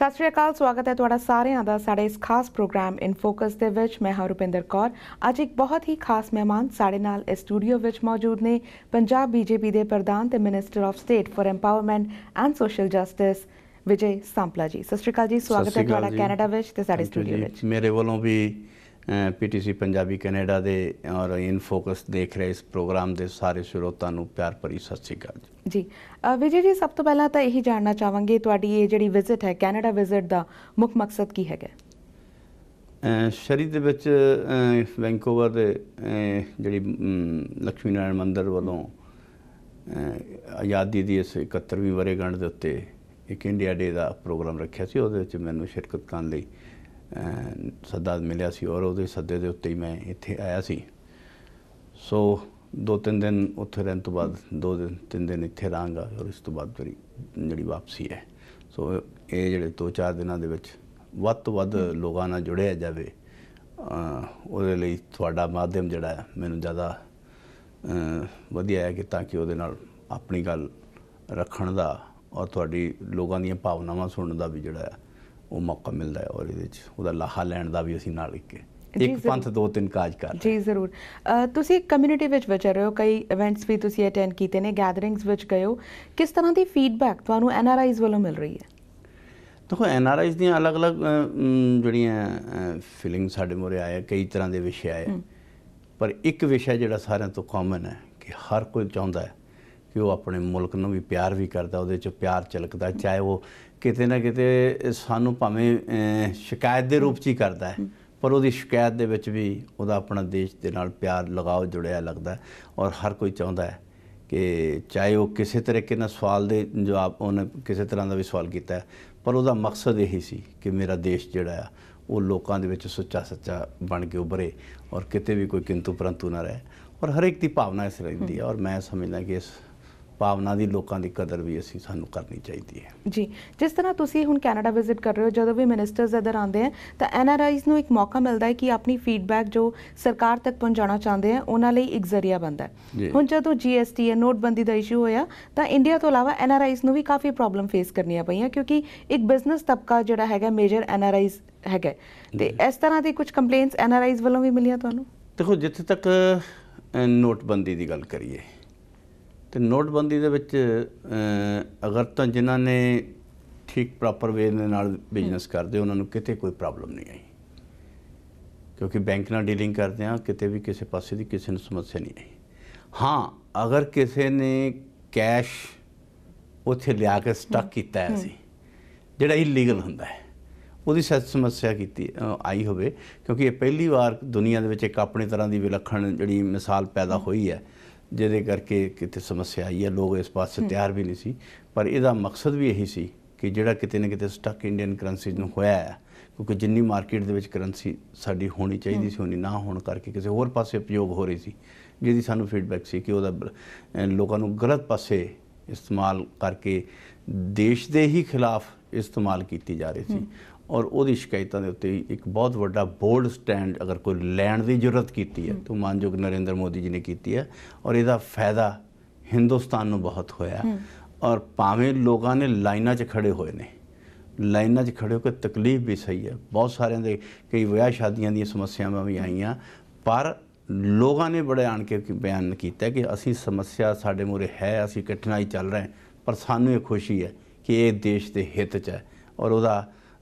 सत श्री अकाल, स्वागत है तुहाडा सारिਆਂ ਦਾ ਸਾਡੇ ਇਸ ਖਾਸ ਪ੍ਰੋਗਰਾਮ ਇਨ ਫੋਕਸ ਦੇ ਵਿੱਚ। ਮੈਂ ਹਾਂ ਰੁਪਿੰਦਰ ਕੌਰ। ਅੱਜ ਇੱਕ ਬਹੁਤ ਹੀ ਖਾਸ ਮਹਿਮਾਨ ਸਾਡੇ ਨਾਲ ਇਸ ਸਟੂਡੀਓ ਵਿੱਚ ਮੌਜੂਦ ਨੇ। ਪੰਜਾਬ ਬੀਜੇਪੀ ਦੇ ਪ੍ਰਧਾਨ ਤੇ minister of state for empowerment and social justice Vijay Sampla ਜੀ। ਸਤਿ ਸ਼੍ਰੀ ਅਕਾਲ ਜੀ, ਸਵਾਗਤ ਹੈ ਤੁਹਾਡਾ ਕੈਨੇਡਾ ਵਿੱਚ ਤੇ ਸਾਡੇ ਸਟੂਡੀਓ ਵਿੱਚ। ਮੇਰੇ ਵੱਲੋਂ ਵੀ पीटीसी पंजाबी कैनेडा दे और इन फोकस देख रहे इस प्रोग्राम के सारे ਸਰੋਤਾਂ ਨੂੰ ਪਿਆਰ ਭਰੀ ਸਤਿ ਸ਼੍ਰੀ ਅਕਾਲ ਜੀ। ਵਿਜੇ ਜੀ, ਸਭ ਤੋਂ ਪਹਿਲਾਂ ਤਾਂ ਇਹੀ ਜਾਣਨਾ ਚਾਹਾਂਗੇ ਤੁਹਾਡੀ ਇਹ ਜਿਹੜੀ ਵਿਜ਼ਿਟ ਹੈ ਕੈਨੇਡਾ ਵਿਜ਼ਿਟ ਦਾ ਮੁੱਖ ਮਕਸਦ ਕੀ ਹੈਗਾ? ਸ਼ਰੀ ਦੇ ਵਿੱਚ ਵੈਂਕੂਵਰ ਦੇ ਜਿਹੜੀ ਲక్ష్ਮੀ ਨਾਰਾਇਣ ਮੰਦਿਰ ਵੱਲੋਂ ਆਜ਼ਾਦੀ ਦੀ ਇਸ 71ਵੀਂ ਵਰ੍ਹੇਗੰਢ ਦੇ ਉੱਤੇ ਇੱਕ ਇੰਡੀਆ ਡੇ ਦਾ ਪ੍ਰੋਗਰਾਮ ਰੱਖਿਆ ਸੀ। ਉਹਦੇ ਵਿੱਚ ਮੈਨੂੰ ਸ਼ਿਰਕਤ ਕਰਨ ਲਈ ਸੱਦਾ ਮਿਲਿਆ ਸੀ ਔਰ ਉਹਦੇ ਸੱਦੇ ਦੇ ਉੱਤੇ ਹੀ ਮੈਂ ਇੱਥੇ ਆਇਆ ਸੀ। ਸੋ 2-3 ਦਿਨ ਉੱਥੇ ਰਹਿਣ ਤੋਂ ਬਾਅਦ 2-3 ਦਿਨ ਇੱਥੇ ਰਹਾਂਗਾ ਔਰ ਇਸ ਤੋਂ ਬਾਅਦ ਮੇਰੀ ਜਿਹੜੀ ਵਾਪਸੀ ਹੈ। ਸੋ ਇਹ ਜਿਹੜੇ 2-4 ਦਿਨਾਂ ਦੇ ਵਿੱਚ ਵੱਧ ਤੋਂ ਵੱਧ ਲੋਕਾਂ ਨਾਲ ਜੁੜਿਆ ਜਾਵੇ, ਉਹਦੇ ਲਈ ਤੁਹਾਡਾ ਮਾਧਿਅਮ ਜਿਹੜਾ ਹੈ ਮੈਨੂੰ ਜ਼ਿਆਦਾ ਵਧੀਆ ਹੈ ਕਿ ਤਾਂ ਕਿ ਉਹਦੇ ਨਾਲ ਆਪਣੀ ਗੱਲ ਰੱਖਣ ਦਾ ਔਰ ਤੁਹਾਡੀ ਲੋਕਾਂ ਦੀਆਂ ਭਾਵਨਾਵਾਂ ਸੁਣਨ ਦਾ ਵੀ ਜਿਹੜਾ ਹੈ ਉਹ ਮੌਕਾ ਮਿਲਦਾ ਹੈ ਔਰ ਇਹਦੇ ਵਿੱਚ ਉਹਦਾ ਲਾਹਾ ਲੈਣ ਦਾ ਵੀ ਅਸੀਂ ਨਾਲ ਇੱਕ ਪੰਥ 2-3 ਕਾਜ ਕਰ ਰਹੇ। ਜੀ ਜ਼ਰੂਰ। ਤੁਸੀਂ ਕਮਿਊਨਿਟੀ ਵਿੱਚ ਵਿਚਰ ਰਹੇ ਹੋ, ਕਈ ਇਵੈਂਟਸ ਵੀ ਤੁਸੀਂ ਅਟੈਂਡ ਕੀਤੇ ਨੇ, ਗੈਦਰਿੰਗਸ ਵਿੱਚ ਗਏ ਹੋ। ਕਿਸ ਤਰ੍ਹਾਂ ਦੀ ਫੀਡਬੈਕ ਤੁਹਾਨੂੰ ਐਨਆਰਆਈਜ਼ ਵੱਲੋਂ ਮਿਲ ਰਹੀ ਹੈ? ਦੇਖੋ, ਐਨਆਰਆਈਜ਼ ਦੀਆਂ ਅਲੱਗ-ਅਲੱਗ ਜਿਹੜੀਆਂ ਫੀਲਿੰਗ ਸਾਡੇ ਮੂਹਰੇ ਆਏ, ਕਈ ਤਰ੍ਹਾਂ ਦੇ ਵਿਸ਼ੇ ਆਏ, ਪਰ ਇੱਕ ਵਿਸ਼ਾ ਜਿਹੜਾ ਸਾਰਿਆਂ ਤੋਂ ਕਾਮਨ ਹੈ ਕਿ ਹਰ ਕੋਈ ਚਾਹੁੰਦਾ ਹੈ ਕਿ ਉਹ ਆਪਣੇ ਮੁਲਕ ਨੂੰ ਵੀ ਪਿਆਰ ਵੀ ਕਰਦਾ, ਉਹਦੇ 'ਚ ਪਿਆਰ ਝਲਕਦਾ, ਚਾਹੇ ਉਹ ਕਿਤੇ ਨਾ ਕਿਤੇ ਸਾਨੂੰ ਭਾਵੇਂ ਸ਼ਿਕਾਇਤ ਦੇ ਰੂਪ 'ਚ ਹੀ ਕਰਦਾ ਹੈ, ਪਰ ਉਹਦੀ ਸ਼ਿਕਾਇਤ ਦੇ ਵਿੱਚ ਵੀ ਉਹਦਾ ਆਪਣਾ ਦੇਸ਼ ਦੇ ਨਾਲ ਪਿਆਰ ਲਗਾਓ ਜੁੜਿਆ ਲੱਗਦਾ। ਔਰ ਹਰ ਕੋਈ ਚਾਹੁੰਦਾ ਹੈ ਕਿ ਚਾਹੇ ਉਹ ਕਿਸੇ ਤਰੀਕੇ ਨਾਲ ਸਵਾਲ ਦੇ ਜਵਾਬ ਉਹਨੇ ਕਿਸੇ ਤਰ੍ਹਾਂ ਦਾ ਵੀ ਸਵਾਲ ਕੀਤਾ, ਪਰ ਉਹਦਾ ਮਕਸਦ ਇਹੀ ਸੀ ਕਿ ਮੇਰਾ ਦੇਸ਼ ਜਿਹੜਾ ਆ ਉਹ ਲੋਕਾਂ ਦੇ ਵਿੱਚ ਸੁੱਚਾ ਸੱਚਾ ਬਣ ਕੇ ਉੱਭਰੇ ਔਰ ਕਿਤੇ ਵੀ ਕੋਈ ਕਿੰਤੂ ਪਰੰਤੂ ਨਾ ਰਹੇ। ਔਰ ਹਰ ਇੱਕ ਦੀ ਭਾਵਨਾ ਇਸ ਰਹਿੰਦੀ ਹੈ ਔਰ ਮੈਂ ਸਮਝਦਾ ਕਿ ਇਸ ਭਾਵਨਾ ਦੀ ਲੋਕਾਂ ਦੀ ਕਦਰ ਵੀ ਅਸੀਂ ਸਾਨੂੰ ਕਰਨੀ ਚਾਹੀਦੀ ਹੈ। ਜੀ, ਜਿਸ ਤਰ੍ਹਾਂ ਤੁਸੀਂ ਹੁਣ ਕੈਨੇਡਾ ਵਿਜ਼ਿਟ ਕਰ ਰਹੇ ਹੋ, ਜਦੋਂ ਵੀ ਮਿਨਿਸਟਰਸ ਇੱਧਰ ਆਉਂਦੇ ਆ ਤਾਂ ਐਨਆਰਆਈਜ਼ ਨੂੰ ਇੱਕ ਮੌਕਾ ਮਿਲਦਾ ਹੈ ਕਿ ਆਪਣੀ ਫੀਡਬੈਕ ਜੋ ਸਰਕਾਰ ਤੱਕ ਪਹੁੰਚਾਉਣਾ ਚਾਹੁੰਦੇ ਆ ਉਹਨਾਂ ਲਈ ਇੱਕ ਜ਼ਰੀਆ ਬਣਦਾ ਹੈ। ਹੁਣ ਜਦੋਂ ਜੀਐਸਟੀ ਨੋਟਬੰਦੀ ਦਾ ਇਸ਼ੂ ਹੋਇਆ ਤਾਂ ਇੰਡੀਆ ਤੋਂ ਇਲਾਵਾ ਐਨਆਰਆਈਜ਼ ਨੂੰ ਵੀ ਕਾਫੀ ਪ੍ਰੋਬਲਮ ਫੇਸ ਕਰਨੀਆਂ ਪਈਆਂ ਕਿਉਂਕਿ ਇੱਕ ਬਿਜ਼ਨਸ ਤਬਕਾ ਜਿਹੜਾ ਹੈਗਾ ਮੇਜਰ ਐਨਆਰਆਈਜ਼ ਹੈਗਾ। ਤੇ ਇਸ ਤਰ੍ਹਾਂ ਦੀ ਕੁਝ ਕੰਪਲੇਂਟਸ ਐਨਆਰਆਈਜ਼ ਵੱਲੋਂ ਵੀ ਮਿਲੀਆਂ ਤੁਹਾਨੂੰ? ਦੇਖੋ, ਜਿੱਥੇ ਤੱਕ ਨੋਟਬੰਦੀ ਦੀ ਗੱਲ ਕਰੀਏ ਤੇ ਨੋਟਬੰਦੀ ਦੇ ਵਿੱਚ ਅਗਰ ਤਾਂ ਜਿਨ੍ਹਾਂ ਨੇ ਠੀਕ ਪ੍ਰੋਪਰ ਵੇ ਦੇ ਨਾਲ ਬਿਜ਼ਨਸ ਕਰਦੇ ਉਹਨਾਂ ਨੂੰ ਕਿਤੇ ਕੋਈ ਪ੍ਰੋਬਲਮ ਨਹੀਂ ਆਈ, ਕਿਉਂਕਿ ਬੈਂਕ ਨਾਲ ਡੀਲਿੰਗ ਕਰਦੇ ਹਾਂ, ਕਿਤੇ ਵੀ ਕਿਸੇ ਪਾਸੇ ਦੀ ਕਿਸੇ ਨੂੰ ਸਮੱਸਿਆ ਨਹੀਂ ਆਈ। ਹਾਂ, ਅਗਰ ਕਿਸੇ ਨੇ ਕੈਸ਼ ਉੱਥੇ ਲਿਆ ਕੇ ਸਟਕ ਕੀਤਾ ਹੈ ਸੀ ਜਿਹੜਾ ਇਲੀਗਲ ਹੁੰਦਾ ਹੈ, ਉਹਦੀ ਸਮੱਸਿਆ ਕੀਤੀ ਆਈ ਹੋਵੇ, ਕਿਉਂਕਿ ਇਹ ਪਹਿਲੀ ਵਾਰ ਦੁਨੀਆ ਦੇ ਵਿੱਚ ਇੱਕ ਆਪਣੀ ਤਰ੍ਹਾਂ ਦੀ ਵਿਲੱਖਣ ਜਿਹੜੀ ਮਿਸਾਲ ਪੈਦਾ ਹੋਈ ਹੈ ਜਿਹਦੇ ਕਰਕੇ ਕਿਤੇ ਸਮੱਸਿਆ ਆਈ ਹੈ। ਲੋਕ ਇਸ ਪਾਸੇ ਤਿਆਰ ਵੀ ਨਹੀਂ ਸੀ, ਪਰ ਇਹਦਾ ਮਕਸਦ ਵੀ ਇਹੀ ਸੀ ਕਿ ਜਿਹੜਾ ਕਿਤੇ ਨਾ ਕਿਤੇ ਸਟਕ ਇੰਡੀਅਨ ਕਰੰਸੀ ਨੂੰ ਹੋਇਆ ਹੈ, ਕਿਉਂਕਿ ਜਿੰਨੀ ਮਾਰਕੀਟ ਦੇ ਵਿੱਚ ਕਰੰਸੀ ਸਾਡੀ ਹੋਣੀ ਚਾਹੀਦੀ ਸੀ ਉਨੀ ਨਾ ਹੋਣ ਕਰਕੇ ਕਿਸੇ ਹੋਰ ਪਾਸੇ ਉਪਯੋਗ ਹੋ ਰਹੀ ਸੀ, ਜਿਹਦੀ ਸਾਨੂੰ ਫੀਡਬੈਕ ਸੀ ਕਿ ਉਹਦਾ ਲੋਕਾਂ ਨੂੰ ਗਲਤ ਪਾਸੇ ਇਸਤੇਮਾਲ ਕਰਕੇ ਦੇਸ਼ ਦੇ ਹੀ ਖਿਲਾਫ ਇਸਤੇਮਾਲ ਕੀਤੀ ਜਾ ਰਹੀ ਸੀ। ਔਰ ਉਹਦੀ ਸ਼ਿਕਾਇਤਾਂ ਦੇ ਉੱਤੇ ਇੱਕ ਬਹੁਤ ਵੱਡਾ ਬੋਲਡ ਸਟੈਂਡ ਅਗਰ ਕੋਈ ਲੈਣ ਦੀ ਜ਼ਰੂਰਤ ਕੀਤੀ ਹੈ ਤਾਂ ਮਾਨਯੋਗ ਨਰਿੰਦਰ ਮੋਦੀ ਜੀ ਨੇ ਕੀਤੀ ਹੈ ਔਰ ਇਹਦਾ ਫਾਇਦਾ ਹਿੰਦੁਸਤਾਨ ਨੂੰ ਬਹੁਤ ਹੋਇਆ। ਔਰ ਭਾਵੇਂ ਲੋਕਾਂ ਨੇ ਲਾਈਨਾਂ 'ਚ ਖੜੇ ਹੋਏ ਨੇ, ਲਾਈਨਾਂ 'ਚ ਖੜੇ ਹੋ ਕੇ ਤਕਲੀਫ ਵੀ ਸਹੀ ਹੈ, ਬਹੁਤ ਸਾਰਿਆਂ ਦੇ ਕਈ ਵਿਆਹ ਸ਼ਾਦੀਆਂ ਦੀਆਂ ਸਮੱਸਿਆਵਾਂ ਵੀ ਆਈਆਂ, ਪਰ ਲੋਕਾਂ ਨੇ ਬੜੇ ਆਣ ਕੇ ਬਿਆਨ ਕੀਤਾ ਕਿ ਅਸੀਂ ਸਮੱਸਿਆ ਸਾਡੇ ਮੂਹਰੇ ਹੈ, ਅਸੀਂ ਕਠਿਨਾਈ ਚੱਲ ਰਹੇ, ਪਰ ਸਾਨੂੰ ਇਹ ਖੁਸ਼ੀ ਹੈ ਕਿ ਇਹ ਦੇਸ਼ ਦੇ ਹਿੱਤ 'ਚ ਹੈ। ਔਰ ਉਹਦਾ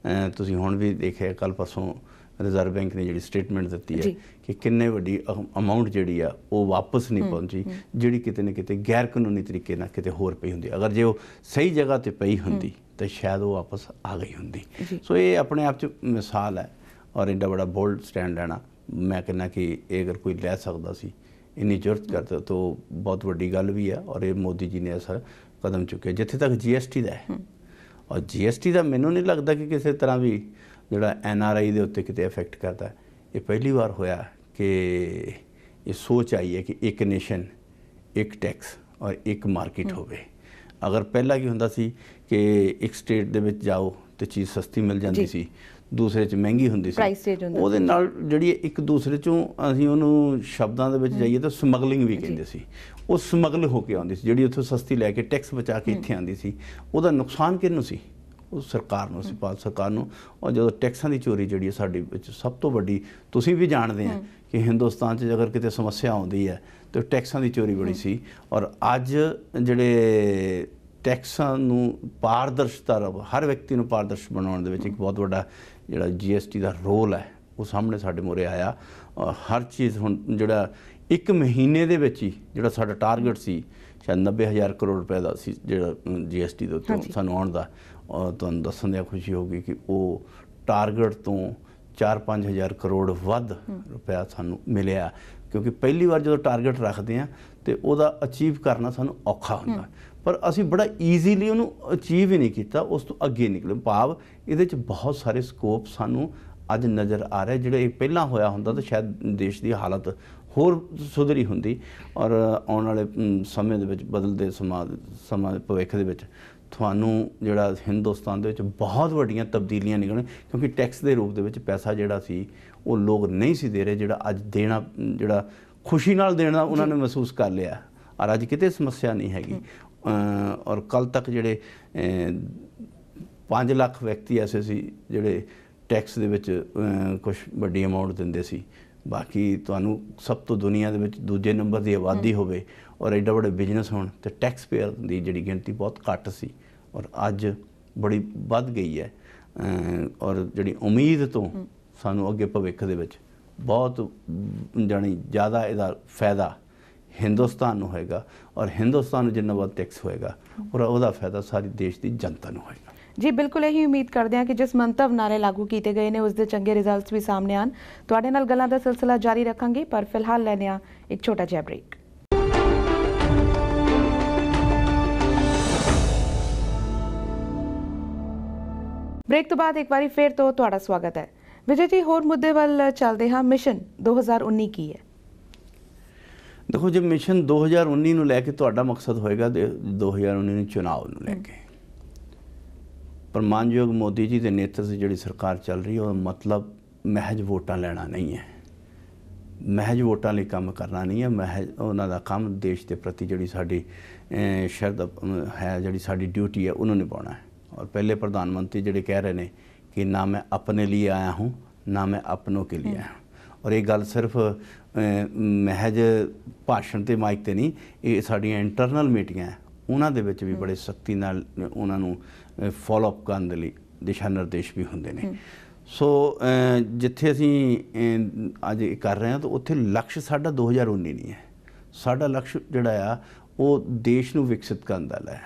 ਤੁਸੀਂ ਹੁਣ ਵੀ ਦੇਖਿਆ, ਕੱਲ੍ਹ ਪਰਸੋਂ ਰਿਜ਼ਰਵ ਬੈਂਕ ਨੇ ਜਿਹੜੀ ਸਟੇਟਮੈਂਟ ਦਿੱਤੀ ਹੈ ਕਿ ਕਿੰਨੇ ਵੱਡੀ ਅਮਾਊਂਟ ਜਿਹੜੀ ਆ ਉਹ ਵਾਪਸ ਨਹੀਂ ਪਹੁੰਚੀ, ਜਿਹੜੀ ਕਿਤੇ ਨਾ ਕਿਤੇ ਗੈਰ ਕਾਨੂੰਨੀ ਤਰੀਕੇ ਨਾਲ ਕਿਤੇ ਹੋਰ ਪਈ ਹੁੰਦੀ। ਅਗਰ ਜੇ ਉਹ ਸਹੀ ਜਗ੍ਹਾ 'ਤੇ ਪਈ ਹੁੰਦੀ ਤਾਂ ਸ਼ਾਇਦ ਉਹ ਵਾਪਸ ਆ ਗਈ ਹੁੰਦੀ। ਸੋ ਇਹ ਆਪਣੇ ਆਪ 'ਚ ਮਿਸਾਲ ਹੈ ਔਰ ਐਡਾ ਬੜਾ ਬੋਲਡ ਸਟੈਂਡ ਲੈਣਾ, ਮੈਂ ਕਹਿੰਦਾ ਕਿ ਇਹ ਅਗਰ ਕੋਈ ਲੈ ਸਕਦਾ ਸੀ, ਇੰਨੀ ਜ਼ਰੂਰਤ ਕਰਦਾ ਤਾਂ ਬਹੁਤ ਵੱਡੀ ਗੱਲ ਵੀ ਹੈ ਔਰ ਇਹ ਮੋਦੀ ਜੀ ਨੇ ਐਸਾ ਕਦਮ ਚੁੱਕਿਆ। ਜਿੱਥੇ ਤੱਕ ਜੀਐਸਟੀ ਦਾ ਹੈ, ਔਰ ਜੀਐਸਟੀ ਦਾ ਮੈਨੂੰ ਨਹੀਂ ਲੱਗਦਾ ਕਿ ਕਿਸੇ ਤਰ੍ਹਾਂ ਵੀ ਜਿਹੜਾ ਐਨਆਰਆਈ ਦੇ ਉੱਤੇ ਕਿਤੇ ਇਫੈਕਟ ਕਰਦਾ। ਇਹ ਪਹਿਲੀ ਵਾਰ ਹੋਇਆ ਕਿ ਇਹ ਸੋਚ ਆਈ ਹੈ ਕਿ ਇੱਕ ਨੇਸ਼ਨ ਇੱਕ ਟੈਕਸ ਔਰ ਇੱਕ ਮਾਰਕੀਟ ਹੋਵੇ। ਅਗਰ ਪਹਿਲਾਂ ਕੀ ਹੁੰਦਾ ਸੀ ਕਿ ਇੱਕ ਸਟੇਟ ਦੇ ਵਿੱਚ ਜਾਓ ਤੇ ਚੀਜ਼ ਸਸਤੀ ਮਿਲ ਜਾਂਦੀ ਸੀ, ਦੂਸਰੇ 'ਚ ਮਹਿੰਗੀ ਹੁੰਦੀ ਸੀ, ਉਹਦੇ ਨਾਲ ਜਿਹੜੀ ਇੱਕ ਦੂਸਰੇ 'ਚੋਂ ਅਸੀਂ ਉਹਨੂੰ ਸ਼ਬਦਾਂ ਦੇ ਵਿੱਚ ਜਾਈਏ ਤਾਂ ਸਮਗਲਿੰਗ ਵੀ ਕਹਿੰਦੇ ਸੀ। ਉਹ ਸਮਗਲ ਹੋ ਕੇ ਆਉਂਦੀ ਸੀ, ਜਿਹੜੀ ਉੱਥੋਂ ਸਸਤੀ ਲੈ ਕੇ ਟੈਕਸ ਬਚਾ ਕੇ ਇੱਥੇ ਆਉਂਦੀ ਸੀ। ਉਹਦਾ ਨੁਕਸਾਨ ਕਿਹਨੂੰ ਸੀ? ਉਹ ਸਰਕਾਰ ਨੂੰ, ਅਸੀਂ ਭਾਰਤ ਸਰਕਾਰ ਨੂੰ। ਔਰ ਜਦੋਂ ਟੈਕਸਾਂ ਦੀ ਚੋਰੀ ਜਿਹੜੀ ਸਾਡੀ ਵਿੱਚ ਸਭ ਤੋਂ ਵੱਡੀ, ਤੁਸੀਂ ਵੀ ਜਾਣਦੇ ਆ ਕਿ ਹਿੰਦੁਸਤਾਨ 'ਚ ਅਗਰ ਕਿਤੇ ਸਮੱਸਿਆ ਆਉਂਦੀ ਹੈ ਤਾਂ ਟੈਕਸਾਂ ਦੀ ਚੋਰੀ ਬੜੀ ਸੀ। ਔਰ ਅੱਜ ਜਿਹੜੇ ਟੈਕਸਾਂ ਨੂੰ ਪਾਰਦਰਸ਼ਤਾ, ਹਰ ਵਿਅਕਤੀ ਨੂੰ ਪਾਰਦਰਸ਼ ਬਣਾਉਣ ਦੇ ਵਿੱਚ ਇੱਕ ਬਹੁਤ ਵੱਡਾ ਜਿਹੜਾ GST ਦਾ ਰੋਲ ਹੈ ਉਹ ਸਾਹਮਣੇ ਸਾਡੇ ਮੂਹਰੇ ਆਇਆ। ਹਰ ਚੀਜ਼ ਹੁਣ ਜਿਹੜਾ 1 ਮਹੀਨੇ ਦੇ ਵਿੱਚ ਹੀ ਜਿਹੜਾ ਸਾਡਾ ਟਾਰਗੇਟ ਸੀ ਸ਼ਾਇਦ 90,000 ਕਰੋੜ ਰੁਪਏ ਦਾ ਸੀ ਜਿਹੜਾ GST ਦੇ ਉੱਤੇ ਸਾਨੂੰ ਆਉਣ ਦਾ, ਔਰ ਤੁਹਾਨੂੰ ਦੱਸਣ ਦੀ ਖੁਸ਼ੀ ਹੋਊਗੀ ਕਿ ਉਹ ਟਾਰਗੇਟ ਤੋਂ 4-5 ਹਜ਼ਾਰ ਕਰੋੜ ਵੱਧ ਰੁਪਇਆ ਸਾਨੂੰ ਮਿਲਿਆ। ਕਿਉਂਕਿ ਪਹਿਲੀ ਵਾਰ ਜਦੋਂ ਟਾਰਗੇਟ ਰੱਖਦੇ ਆ ਤੇ ਉਹਦਾ ਅਚੀਵ ਕਰਨਾ ਸਾਨੂੰ ਔਖਾ ਹੁੰਦਾ, ਪਰ ਅਸੀਂ ਬੜਾ ਈਜ਼ੀਲੀ ਉਹਨੂੰ ਅਚੀਵ ਹੀ ਨਹੀਂ ਕੀਤਾ, ਉਸ ਤੋਂ ਅੱਗੇ ਨਿਕਲੇ। ਭਾਵ ਇਹਦੇ 'ਚ ਬਹੁਤ ਸਾਰੇ ਸਕੋਪ ਸਾਨੂੰ ਅੱਜ ਨਜ਼ਰ ਆ ਰਿਹਾ। ਜਿਹੜੇ ਪਹਿਲਾਂ ਹੋਇਆ ਹੁੰਦਾ ਤਾਂ ਸ਼ਾਇਦ ਦੇਸ਼ ਦੀ ਹਾਲਤ ਹੋਰ ਸੁਧਰੀ ਹੁੰਦੀ। ਔਰ ਆਉਣ ਵਾਲੇ ਸਮੇਂ ਦੇ ਵਿੱਚ ਬਦਲਦੇ ਸਮਾਂ ਭਵਿੱਖ ਦੇ ਵਿੱਚ ਤੁਹਾਨੂੰ ਜਿਹੜਾ ਹਿੰਦੁਸਤਾਨ ਦੇ ਵਿੱਚ ਬਹੁਤ ਵੱਡੀਆਂ ਤਬਦੀਲੀਆਂ ਨਿਕਲਣ, ਕਿਉਂਕਿ ਟੈਕਸ ਦੇ ਰੂਪ ਦੇ ਵਿੱਚ ਪੈਸਾ ਜਿਹੜਾ ਸੀ ਉਹ ਲੋਕ ਨਹੀਂ ਸੀ ਦੇ ਰਹੇ, ਜਿਹੜਾ ਅੱਜ ਦੇਣਾ, ਜਿਹੜਾ ਖੁਸ਼ੀ ਨਾਲ ਦੇਣਾ ਉਹਨਾਂ ਨੇ ਮਹਿਸੂਸ ਕਰ ਲਿਆ। ਔਰ ਅੱਜ ਕਿਤੇ ਸਮੱਸਿਆ ਨਹੀਂ ਹੈਗੀ। ਔਰ ਕੱਲ੍ਹ ਤੱਕ ਜਿਹੜੇ 5 ਲੱਖ ਵਿਅਕਤੀ ਐਸੇ ਸੀ ਜਿਹੜੇ ਟੈਕਸ ਦੇ ਵਿੱਚ ਕੁਝ ਵੱਡੀ ਅਮਾਊਂਟ ਦਿੰਦੇ ਸੀ। ਬਾਕੀ ਤੁਹਾਨੂੰ ਸਭ ਤੋਂ ਦੁਨੀਆ ਦੇ ਵਿੱਚ ਦੂਜੇ ਨੰਬਰ ਦੀ ਆਬਾਦੀ ਹੋਵੇ ਔਰ ਐਡਾ ਵੱਡੇ ਬਿਜ਼ਨਸ ਹੋਣ ਤੇ ਟੈਕਸ ਪੇਅਰ ਦੀ ਜਿਹੜੀ ਗਿਣਤੀ ਬਹੁਤ ਘੱਟ ਸੀ ਔਰ ਅੱਜ ਬੜੀ ਵੱਧ ਗਈ ਹੈ। ਔਰ ਜਿਹੜੀ ਉਮੀਦ ਤੋਂ ਸਾਨੂੰ ਅੱਗੇ ਭਵਿੱਖ ਦੇ ਵਿੱਚ ਬਹੁਤ ਜਾਣੀ ਜ਼ਿਆਦਾ ਇਹਦਾ ਫਾਇਦਾ ਹਿੰਦੁਸਤਾਨ ਨੂੰ ਹੋਏਗਾ। ਔਰ ਹਿੰਦੁਸਤਾਨ ਨੂੰ ਜਿੰਨਾ ਵੱਧ ਟੈਕਸ ਹੋਏਗਾ ਔਰ ਉਹਦਾ ਫਾਇਦਾ ਸਾਰੀ ਦੇਸ਼ ਦੀ ਜਨਤਾ ਨੂੰ ਹੋਏਗਾ। ਜੀ ਬਿਲਕੁਲ, ਇਹੀ ਉਮੀਦ ਕਰਦੇ ਹਾਂ ਕਿ ਜਿਸ ਮੰਤਵ ਨਾਰੇ ਲਾਗੂ ਕੀਤੇ ਗਏ ਨੇ ਉਸ ਦੇ ਚੰਗੇ ਰਿਜ਼ਲਟਸ ਵੀ ਸਾਹਮਣੇ ਆਉਣ। ਤੁਹਾਡੇ ਨਾਲ ਗੱਲਾਂ ਦਾ ਸਿਲਸਿਲਾ ਜਾਰੀ ਰੱਖਾਂਗੇ, ਪਰ ਫਿਲਹਾਲ ਲੈਂਦੇ ਹਾਂ ਇੱਕ ਛੋਟਾ ਜਿਹਾ ਬ੍ਰੇਕ। ਬ੍ਰੇਕ ਤੋਂ ਬਾਅਦ ਇੱਕ ਵਾਰੀ ਫਿਰ ਤੋਂ ਤੁਹਾਡਾ ਸਵਾਗਤ ਹੈ। ਵਿਜੇ ਜੀ, ਹੋਰ ਮੁੱਦੇ ਵੱਲ ਚੱਲਦੇ ਹਾਂ। ਮਿਸ਼ਨ 2019 ਕੀ ਹੈ? ਦੇਖੋ, ਜੇ ਮਿਸ਼ਨ 2019 ਨੂੰ ਲੈ ਕੇ ਤੁਹਾਡਾ ਮਕਸਦ ਹੋਏਗਾ 2019 ਨੂੰ ਚੁਣਾਵ ਨੂੰ ਲੈ ਕੇ, ਪਰ ਮਾਨਯੋਗ ਮੋਦੀ ਜੀ ਦੇ ਨੇਤਰਤਵ ਜਿਹੜੀ ਸਰਕਾਰ ਚੱਲ ਰਹੀ ਹੈ ਉਹ ਮਤਲਬ ਮਹਿਜ ਵੋਟਾਂ ਲੈਣਾ ਨਹੀਂ ਹੈ, ਮਹਿਜ ਵੋਟਾਂ ਲਈ ਕੰਮ ਕਰਨਾ ਨਹੀਂ ਹੈ। ਮਹਿਜ ਉਹਨਾਂ ਦਾ ਕੰਮ ਦੇਸ਼ ਦੇ ਪ੍ਰਤੀ ਜਿਹੜੀ ਸਾਡੀ ਸ਼ਰਧ ਹੈ, ਜਿਹੜੀ ਸਾਡੀ ਡਿਊਟੀ ਹੈ, ਉਹਨੂੰ ਨਿਭਾਉਣਾ ਹੈ। और पहले प्रधानमंत्री ਜਿਹੜੇ ਕਹਿ ਰਹੇ ਨੇ कि ना मैं अपने लिए आया हूँ ना मैं अपनों के लिए आया हूँ। और ये गल सिर्फ महज भाषण ਤੇ ਮਾਈਕ ਤੇ ਨਹੀਂ, ਇਹ ਸਾਡੀਆਂ ਇੰਟਰਨਲ ਮੀਟਿੰਗਾਂ ਉਹਨਾਂ ਦੇ ਵਿੱਚ ਵੀ ਬੜੇ ਸਖਤੀ ਨਾਲ ਉਹਨਾਂ ਨੂੰ ਫੋਲੋ ਅਪ ਕਰਨ ਦੇ ਲਈ ਦਿਸ਼ਾ ਨਿਰਦੇਸ਼ ਵੀ ਹੁੰਦੇ ਨੇ। ਸੋ ਜਿੱਥੇ ਅਸੀਂ ਅੱਜ ਕਰ ਰਹੇ ਹਾਂ ਤਾਂ ਉੱਥੇ ਲਕਸ਼ ਸਾਡਾ 2019 ਨਹੀਂ ਹੈ। ਸਾਡਾ ਲਕਸ਼ ਜਿਹੜਾ ਆ ਉਹ ਦੇਸ਼ ਨੂੰ ਵਿਕਸਿਤ ਕਰਨ ਦਾ ਹੈ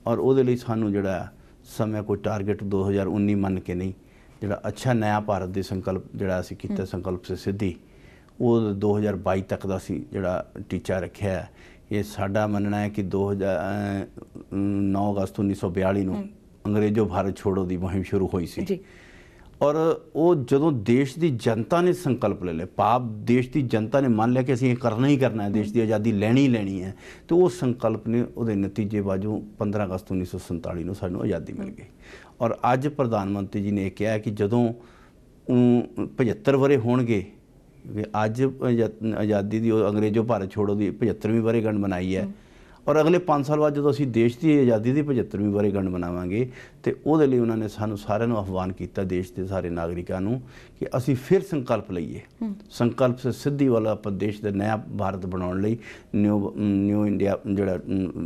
ਔਰ ਉਹਦੇ ਲਈ ਸਾਨੂੰ ਜਿਹੜਾ समय कोई टारगेट 2019 मन के नहीं, जोड़ा अच्छा नया भारत के संकल्प जोड़ा असी किया संकल्प से सिद्धि वो 2022 तक का असी जोड़ा टीचा रखा है। ये साडा मनना है कि 9 अगस्त 1942 ਨੂੰ अंग्रेजों भारत छोड़ो की मुहिम शुरू हुई सी और वो जदों देश की जनता ने संकल्प ले लिया, भाव देश की जनता ने मान लिया कि असीं करना ही करना है, देश की आज़ादी लैनी ही लैनी है, तो वो संकल्प ने उहदे नतीजे वाजों 15 अगस्त 1947 ਨੂੰ ਸਾਨੂੰ आज़ादी मिल गई। और अज प्रधानमंत्री जी ने कहा कि जदों 75 वरे होणगे, अज आज़ादी की अंग्रेजों भारत छोड़ो की 75वीं वर्षगांठ मनाई है और अगले 5 साल बाद जो असी देश की आज़ादी की 75वीं वर्षगांठ मनावांगे तो वो उन्होंने सानू सारिਆਂ ਨੂੰ आह्वान किया देश के सारे नागरिकों ਨੂੰ कि असी फिर संकल्प लईए, संकल्प से सिद्धि वाला आप देश का नया भारत बनाने लई, न्यू इंडिया जोड़ा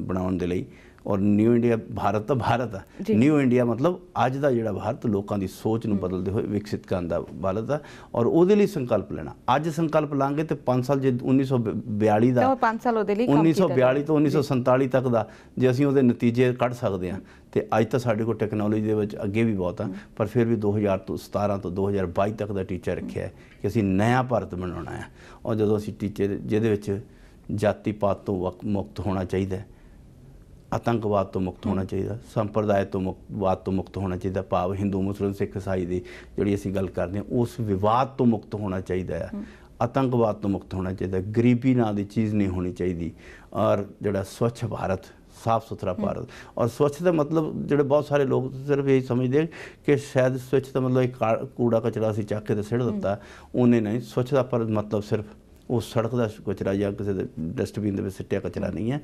बनाने दे लई। और न्यू इंडिया भारत तो भारत है, न्यू इंडिया मतलब अज का जोड़ा भारत लोगों की सोच में बदलते हुए विकसित करने का भारत है और वो संकल्प लेना। अज संकल्प लाँगे तो 5 साल जो 1942 का 1942 तो 1947 तक का जो असीं उहदे नतीजे कढ़ सकते हैं तो अज तो साढ़े को टैक्नोलॉजी के अगे भी बहुत है, पर फिर भी 2017 तो 2022 तक का टीचा रखा है कि असीं नया भारत बनाना है। और जो असीं टीचे जिहदे जाति पात तो मुक्त होना चाहिए, आतंकवाद तो मुक्त होना चाहिए, संप्रदाय तो वाद तो मुक्त होना चाहिए, भाव हिंदू मुस्लिम सिख ईसाई की जी असीं गल करते हैं उस विवाद तो मुक्त होना चाहिए है, आतंकवाद तो मुक्त होना चाहिए, गरीबी नाम की चीज़ नहीं होनी चाहिए। और जोड़ा स्वच्छ भारत, साफ सुथरा भारत। और स्वच्छता मतलब जोड़े बहुत सारे लोग सिर्फ यही समझते हैं कि शायद स्वच्छता मतलब एक कूड़ा कचरा असीं चक के सिट दिता, उन्हें नहीं। स्वच्छता पर मतलब सिर्फ वो सड़क का कचरा या किसी डस्टबिन में सिटिया कचरा नहीं है।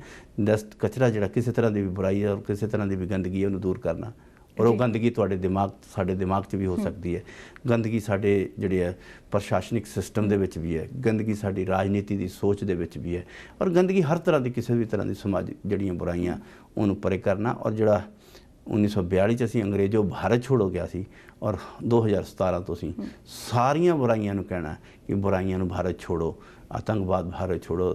कचरा जोड़ा किसी तरह की भी बुराई है और किसी तरह की भी गंदगी है उन्हें दूर करना, ਔਰ ਉਹ ਗੰਦਗੀ ਤੁਹਾਡੇ ਦਿਮਾਗ ਸਾਡੇ ਦਿਮਾਗ 'ਚ ਵੀ ਹੋ ਸਕਦੀ ਹੈ, ਗੰਦਗੀ ਸਾਡੇ ਜਿਹੜੇ ਹੈ ਪ੍ਰਸ਼ਾਸਨਿਕ ਸਿਸਟਮ ਦੇ ਵਿੱਚ ਵੀ ਹੈ, ਗੰਦਗੀ ਸਾਡੀ ਰਾਜਨੀਤੀ ਦੀ ਸੋਚ ਦੇ ਵਿੱਚ ਵੀ ਹੈ, ਔਰ ਗੰਦਗੀ ਹਰ ਤਰ੍ਹਾਂ ਦੀ ਕਿਸੇ ਵੀ ਤਰ੍ਹਾਂ ਦੀ ਸਮਾਜ ਜਿਹੜੀਆਂ ਬੁਰਾਈਆਂ ਉਹਨੂੰ ਪਰੇ ਕਰਨਾ। ਔਰ ਜਿਹੜਾ 1942 'ਚ ਅਸੀਂ ਅੰਗਰੇਜ਼ੋ ਭਾਰਤ ਛੋੜੋ ਗਿਆ ਸੀ ਔਰ 2017 ਤੋਂ ਅਸੀਂ ਸਾਰੀਆਂ ਬੁਰਾਈਆਂ ਨੂੰ ਕਹਿਣਾ ਕਿ ਬੁਰਾਈਆਂ ਨੂੰ ਭਾਰਤ ਛੋੜੋ, ਆਤੰਕਵਾਦ ਭਾਰਤ ਛੋੜੋ,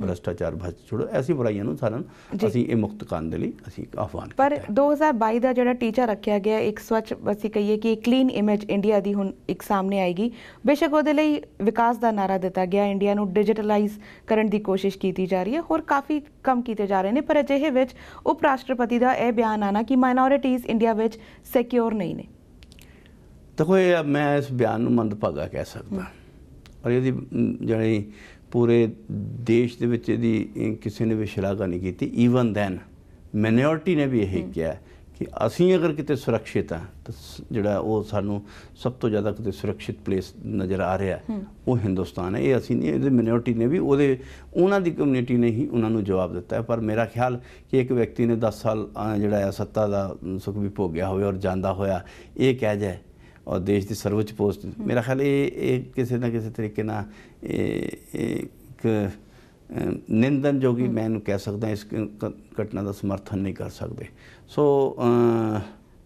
ਭ੍ਰਿਸ਼ਟਾਚਾਰ ਭਾਰਤ ਛੋੜੋ, ਐਸੀ ਬੁਰਾਈਆਂ ਨੂੰ ਸਾਰਿਆਂ ਨੂੰ ਅਸੀਂ ਇਹ ਮੁਕਤ ਕਰਨ ਦੇ ਲਈ ਅਸੀਂ ਆਹਵਾਨ ਕੀਤਾ। ਪਰ 2022 ਦਾ ਜਿਹੜਾ ਟੀਚਾ ਰੱਖਿਆ ਗਿਆ ਇੱਕ ਸਵੱਛ ਅਸੀਂ ਕਹੀਏ ਕਿ ਕਲੀਨ ਇਮੇਜ ਇੰਡੀਆ ਦੀ ਹੁਣ ਇੱਕ ਸਾਹਮਣੇ ਆਏਗੀ। ਬੇਸ਼ੱਕ ਉਹਦੇ ਲਈ ਵਿਕਾਸ ਦਾ ਨਾਰਾ ਦਿੱਤਾ ਗਿਆ, ਇੰਡੀਆ ਨੂੰ ਡਿਜੀਟਲਾਈਜ਼ ਕਰਨ ਦੀ ਕੋਸ਼ਿਸ਼ ਕੀਤੀ ਜਾ ਰਹੀ ਹੈ, ਹੋਰ ਕਾਫੀ ਕੰਮ ਕੀਤੇ ਜਾ ਰਹੇ ਨੇ, ਪਰ ਅਜਿਹੇ ਵਿੱਚ ਉਪ ਰਾਸ਼ਟਰਪਤੀ ਦਾ ਇਹ ਬਿਆਨ ਆਣਾ ਕਿ ਮਾਈਨੋਰਿਟੀਜ਼ ਇੰਡੀਆ ਵਿੱਚ ਸਿਕਿਉਰ ਨਹੀਂ ਨੇ। ਦੇਖੋ ਇਹ ਮੈਂ ਇਸ ਬਿਆਨ ਨੂੰ ਮੰਦਭਾਗਾ ਕਹਿ ਸਕਦਾ ਔਰ ਇਹਦੀ ਜਿਹੜੀ ਪੂਰੇ ਦੇਸ਼ ਦੇ ਵਿੱਚ ਇਹਦੀ ਕਿਸੇ ਨੇ ਵੀ ਸ਼ਲਾਘਾ ਨਹੀਂ ਕੀਤੀ। ਈਵਨ ਦੈਨ ਮਾਈਨੋਰਿਟੀ ਨੇ ਵੀ ਇਹ ਕਿਹਾ ਕਿ ਅਸੀਂ ਅਗਰ ਕਿਤੇ ਸੁਰੱਖਿਅਤ ਹਾਂ ਤਾਂ ਜਿਹੜਾ ਉਹ ਸਾਨੂੰ ਸਭ ਤੋਂ ਜ਼ਿਆਦਾ ਕਿਤੇ ਸੁਰੱਖਿਅਤ ਪਲੇਸ ਨਜ਼ਰ ਆ ਰਿਹਾ ਉਹ ਹਿੰਦੁਸਤਾਨ ਹੈ। ਇਹ ਅਸੀਂ ਨਹੀਂ, ਇਹਦੇ ਮਾਈਨੋਰਿਟੀ ਨੇ ਵੀ ਉਹਨਾਂ ਦੀ ਕਮਿਊਨਿਟੀ ਨੇ ਹੀ ਉਹਨਾਂ ਨੂੰ ਜਵਾਬ ਦਿੱਤਾ ਹੈ। ਪਰ ਮੇਰਾ ਖਿਆਲ ਕਿ ਇੱਕ ਵਿਅਕਤੀ ਨੇ 10 ਸਾਲ ਜਿਹੜਾ ਹੈ ਸੱਤਾ ਦਾ ਸੁੱਖ ਵੀ ਭੋਗਿਆ ਹੋਵੇ ਔਰ ਜਾਂਦਾ ਹੋਇਆ ਇਹ ਕਹਿ ਜਾਏ ਔਰ ਦੇਸ਼ ਦੀ ਸਰਵਉੱਚ ਪੋਸਟ, ਮੇਰਾ ਖਿਆਲ ਇਹ ਕਿਸੇ ਨਾ ਕਿਸੇ ਤਰੀਕੇ ਨਾਲ ਇੱਕ ਨਿੰਦਣਯੋਗ ਮੈਂ ਇਹਨੂੰ ਕਹਿ ਸਕਦਾ, ਇਸ ਘਟਨਾ ਦਾ ਸਮਰਥਨ ਨਹੀਂ ਕਰ ਸਕਦੇ। ਸੋ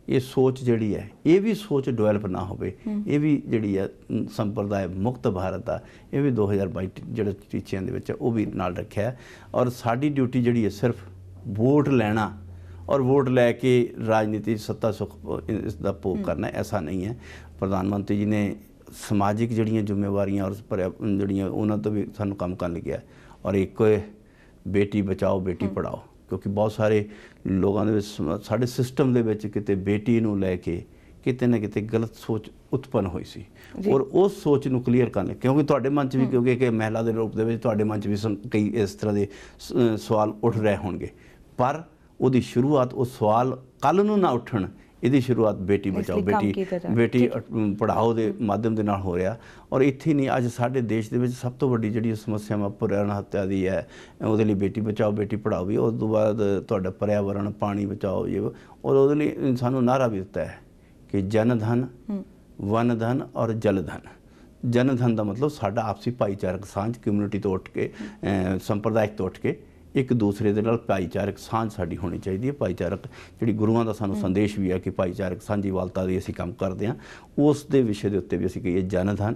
ਇਹ ਸੋਚ ਜਿਹੜੀ ਹੈ ਇਹ ਵੀ ਸੋਚ ਡਿਵੈਲਪ ਨਾ ਹੋਵੇ, ਇਹ ਵੀ ਜਿਹੜੀ ਹੈ ਸੰਪਰਦਾਇ ਮੁਕਤ ਭਾਰਤ ਦਾ ਇਹ ਵੀ 2022 ਜਿਹੜੇ ਟੀਚਿਆਂ ਦੇ ਵਿੱਚ ਉਹ ਵੀ ਨਾਲ ਰੱਖਿਆ। ਔਰ ਸਾਡੀ ਡਿਊਟੀ ਜਿਹੜੀ ਹੈ ਸਿਰਫ ਵੋਟ ਲੈਣਾ ਔਰ ਵੋਟ ਲੈ ਕੇ ਰਾਜਨੀਤੀ ਸੱਤਾ ਸੁੱਖ ਇਸ ਦਾ ਭੋਗ ਕਰਨਾ, ਐਸਾ ਨਹੀਂ ਹੈ। ਪ੍ਰਧਾਨ ਮੰਤਰੀ ਜੀ ਨੇ ਸਮਾਜਿਕ ਜਿਹੜੀਆਂ ਜ਼ਿੰਮੇਵਾਰੀਆਂ ਔਰ ਜਿਹੜੀਆਂ ਉਹਨਾਂ ਤੋਂ ਵੀ ਸਾਨੂੰ ਕੰਮ ਕਰਨ ਲੱਗਿਆ ਔਰ ਇੱਕ ਬੇਟੀ ਬਚਾਓ ਬੇਟੀ ਪੜ੍ਹਾਓ, ਕਿਉਂਕਿ ਬਹੁਤ ਸਾਰੇ ਲੋਕਾਂ ਦੇ ਵਿੱਚ ਸਾਡੇ ਸਿਸਟਮ ਦੇ ਵਿੱਚ ਕਿਤੇ ਬੇਟੀ ਨੂੰ ਲੈ ਕੇ ਕਿਤੇ ਨਾ ਕਿਤੇ ਗਲਤ ਸੋਚ ਉਤਪੰਨ ਹੋਈ ਸੀ ਔਰ ਉਸ ਸੋਚ ਨੂੰ ਕਲੀਅਰ ਕਰਨ ਲਈ, ਕਿਉਂਕਿ ਤੁਹਾਡੇ ਮਨ 'ਚ ਵੀ ਕਿਉਂਕਿ ਕਿ ਮਹਿਲਾ ਦੇ ਰੂਪ ਦੇ ਵਿੱਚ ਤੁਹਾਡੇ ਮਨ 'ਚ ਵੀ ਕਈ ਇਸ ਤਰ੍ਹਾਂ ਦੇ ਸਵਾਲ ਉੱਠ ਰਹੇ ਹੋਣਗੇ, ਪਰ ਉਹਦੀ ਸ਼ੁਰੂਆਤ ਉਹ ਸਵਾਲ ਕੱਲ੍ਹ ਨੂੰ ਨਾ ਉੱਠਣ, ਇਹਦੀ ਸ਼ੁਰੂਆਤ ਬੇਟੀ ਬਚਾਓ ਬੇਟੀ ਪੜ੍ਹਾਓ ਦੇ ਮਾਧਿਅਮ ਦੇ ਨਾਲ ਹੋ ਰਿਹਾ। ਔਰ ਇੱਥੇ ਨਹੀਂ, ਅੱਜ ਸਾਡੇ ਦੇਸ਼ ਦੇ ਵਿੱਚ ਸਭ ਤੋਂ ਵੱਡੀ ਜਿਹੜੀ ਸਮੱਸਿਆ ਭਰੂਣ ਹੱਤਿਆ ਦੀ ਹੈ, ਉਹਦੇ ਲਈ ਬੇਟੀ ਬਚਾਓ ਬੇਟੀ ਪੜ੍ਹਾਓ ਵੀ, ਉਸ ਤੋਂ ਬਾਅਦ ਤੁਹਾਡਾ ਪਰਿਆਵਰਣ ਪਾਣੀ ਬਚਾਓ ਇਹ, ਔਰ ਉਹਦੇ ਲਈ ਸਾਨੂੰ ਨਾਅਰਾ ਵੀ ਦਿੱਤਾ ਹੈ ਕਿ ਜਨ ਧਨ ਵਨ ਧਨ ਔਰ ਜਲ ਧਨ। ਜਨ ਧਨ ਦਾ ਮਤਲਬ ਸਾਡਾ ਆਪਸੀ ਭਾਈਚਾਰਕ ਸਾਂਝ, ਕਮਿਊਨਿਟੀ ਤੋਂ ਉੱਠ ਕੇ ਸੰਪਰਦਾਇਕ ਤੋਂ ਉੱਠ ਕੇ ਇੱਕ ਦੂਸਰੇ ਦੇ ਨਾਲ ਭਾਈਚਾਰਕ ਸਾਂਝ ਸਾਡੀ ਹੋਣੀ ਚਾਹੀਦੀ ਹੈ। ਭਾਈਚਾਰਕ ਜਿਹੜੀ ਗੁਰੂਆਂ ਦਾ ਸਾਨੂੰ ਸੰਦੇਸ਼ ਵੀ ਹੈ ਕਿ ਭਾਈਚਾਰਕ ਸਾਂਝੀਵਾਲਤਾ ਦੀ ਅਸੀਂ ਕੰਮ ਕਰਦੇ ਹਾਂ, ਉਸ ਦੇ ਵਿਸ਼ੇ ਦੇ ਉੱਤੇ ਵੀ ਅਸੀਂ ਕਹੀਏ ਜਨ ਧਨ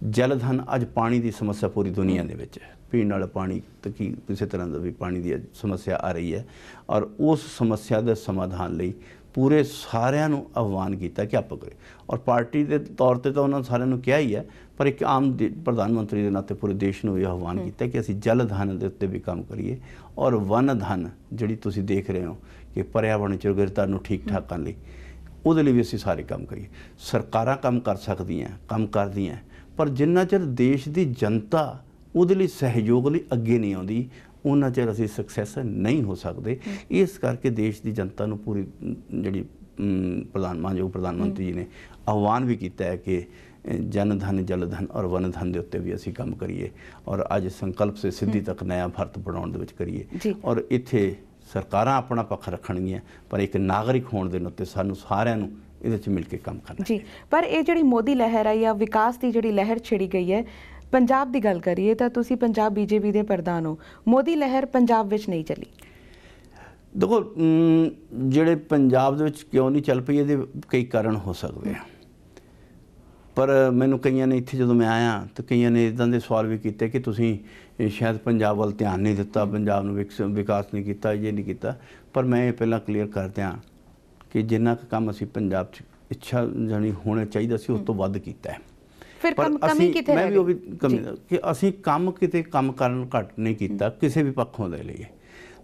ਜਲ ਧਨ। ਅੱਜ ਪਾਣੀ ਦੀ ਸਮੱਸਿਆ ਪੂਰੀ ਦੁਨੀਆ ਦੇ ਵਿੱਚ ਹੈ, ਪੀਣ ਵਾਲਾ ਪਾਣੀ ਤੱਕ ਕਿਸੇ ਤਰ੍ਹਾਂ ਦਾ ਵੀ ਪਾਣੀ ਦੀ ਸਮੱਸਿਆ ਆ ਰਹੀ ਹੈ ਔਰ ਉਸ ਸਮੱਸਿਆ ਦੇ ਸਮਾਧਾਨ ਲਈ ਪੂਰੇ ਸਾਰਿਆਂ ਨੂੰ ਆਹਵਾਨ ਕੀਤਾ ਕਿ ਆਪਾਂ ਕਰੇ। ਔਰ ਪਾਰਟੀ ਦੇ ਤੌਰ ਤੇ ਤਾਂ ਉਹਨਾਂ ਸਾਰਿਆਂ ਨੂੰ ਕਿਹਾ ਹੀ ਹੈ, ਪਰ ਇੱਕ ਆਮ ਪ੍ਰਧਾਨ ਮੰਤਰੀ ਦੇ ਨਾਤੇ ਪੂਰੇ ਦੇਸ਼ ਨੂੰ ਇਹ ਆਹਵਾਨ ਕੀਤਾ ਕਿ ਅਸੀਂ ਜਲ ਧਨ ਦੇ ਉੱਤੇ ਵੀ ਕੰਮ ਕਰੀਏ ਔਰ ਵਨ ਧਨ ਜਿਹੜੀ ਤੁਸੀਂ ਦੇਖ ਰਹੇ ਹੋ ਕਿ ਪਰਿਆਵਰਣ ਚੌਗਿਰਤਾ ਨੂੰ ਠੀਕ ਠਾਕ ਕਰਨ ਲਈ, ਉਹਦੇ ਲਈ ਵੀ ਅਸੀਂ ਸਾਰੇ ਕੰਮ ਕਰੀਏ। ਸਰਕਾਰਾਂ ਕੰਮ ਕਰ ਸਕਦੀਆਂ, ਕੰਮ ਕਰਦੀਆਂ, ਪਰ ਜਿੰਨਾ ਚਿਰ ਦੇਸ਼ ਦੀ ਜਨਤਾ ਉਹਦੇ ਲਈ ਸਹਿਯੋਗ ਲਈ ਅੱਗੇ ਨਹੀਂ ਆਉਂਦੀ ਉਹਨਾਂ ਚਿਰ ਅਸੀਂ ਸਕਸੈਸ ਨਹੀਂ ਹੋ ਸਕਦੇ। ਇਸ ਕਰਕੇ ਦੇਸ਼ ਦੀ ਜਨਤਾ ਨੂੰ ਪੂਰੀ ਜਿਹੜੀ ਮਾਨਯੋਗ ਪ੍ਰਧਾਨ ਮੰਤਰੀ ਜੀ ਨੇ ਆਹਵਾਨ ਵੀ ਕੀਤਾ ਹੈ ਕਿ ਜਨ ਧਨ ਜਲ ਧਨ ਔਰ ਵਨ ਧਨ ਦੇ ਉੱਤੇ ਵੀ ਅਸੀਂ ਕੰਮ ਕਰੀਏ ਔਰ ਅੱਜ ਸੰਕਲਪ ਸੇ ਸਿੱਧੀ ਤੱਕ ਨਇਆ ਭਾਰਤ ਬਣਾਉਣ ਦੇ ਵਿੱਚ ਕਰੀਏ। ਔਰ ਇੱਥੇ ਸਰਕਾਰਾਂ ਆਪਣਾ ਪੱਖ ਰੱਖਣਗੀਆਂ, ਪਰ ਇੱਕ ਨਾਗਰਿਕ ਹੋਣ ਦੇ ਨਾਤੇ ਸਾਨੂੰ ਸਾਰਿਆਂ ਨੂੰ ਇਹਦੇ 'ਚ ਮਿਲ ਕੇ ਕੰਮ ਕਰਨਾ ਜੀ। ਪਰ ਇਹ ਜਿਹੜੀ ਮੋਦੀ ਲਹਿਰ ਹੈ ਜਾਂ ਵਿਕਾਸ ਦੀ ਜਿਹੜੀ ਲਹਿਰ ਛਿੜੀ ਗਈ ਹੈ, ਪੰਜਾਬ ਦੀ ਗੱਲ ਕਰੀਏ ਤਾਂ ਤੁਸੀਂ ਪੰਜਾਬ ਬੀਜੇਪੀ ਦੇ ਪ੍ਰਧਾਨ ਹੋ, ਮੋਦੀ ਲਹਿਰ ਪੰਜਾਬ ਵਿੱਚ ਨਹੀਂ ਚੱਲੀ। ਦੇਖੋ ਜਿਹੜੇ ਪੰਜਾਬ ਦੇ ਵਿੱਚ ਕਿਉਂ ਨਹੀਂ ਚੱਲ ਪਈ, ਇਹਦੇ ਕਈ ਕਾਰਨ ਹੋ ਸਕਦੇ ਆ, ਪਰ ਮੈਨੂੰ ਕਈਆਂ ਨੇ ਇੱਥੇ ਜਦੋਂ ਮੈਂ ਆਇਆ ਤਾਂ ਕਈਆਂ ਨੇ ਇੱਦਾਂ ਦੇ ਸਵਾਲ ਵੀ ਕੀਤੇ ਕਿ ਤੁਸੀਂ ਸ਼ਾਇਦ ਪੰਜਾਬ ਵੱਲ ਧਿਆਨ ਨਹੀਂ ਦਿੱਤਾ, ਪੰਜਾਬ ਨੂੰ ਵਿਕਾਸ ਨਹੀਂ ਕੀਤਾ, ਇਹ ਨਹੀਂ ਕੀਤਾ। ਪਰ ਮੈਂ ਇਹ ਪਹਿਲਾਂ ਕਲੀਅਰ ਕਰ ਦਿਆਂ ਕਿ ਜਿੰਨਾ ਕੁ ਕੰਮ ਅਸੀਂ ਪੰਜਾਬ 'ਚ ਇੱਛਾ ਜਾਣੀ ਹੋਣਾ ਚਾਹੀਦਾ ਸੀ ਉਸ ਤੋਂ ਵੱਧ ਕੀਤਾ ਹੈ। ਪਰ ਕਮੀ ਕਿੱਥੇ ਮੈਂ ਵੀ ਉਹ ਵੀ ਕਮੀ ਕਿ ਅਸੀਂ ਕੰਮ ਕਿਤੇ ਕੰਮ ਕਰਨ ਘੱਟ ਨਹੀਂ ਕੀਤਾ ਕਿਸੇ ਵੀ ਪੱਖੋਂ ਦੇ ਲਈ,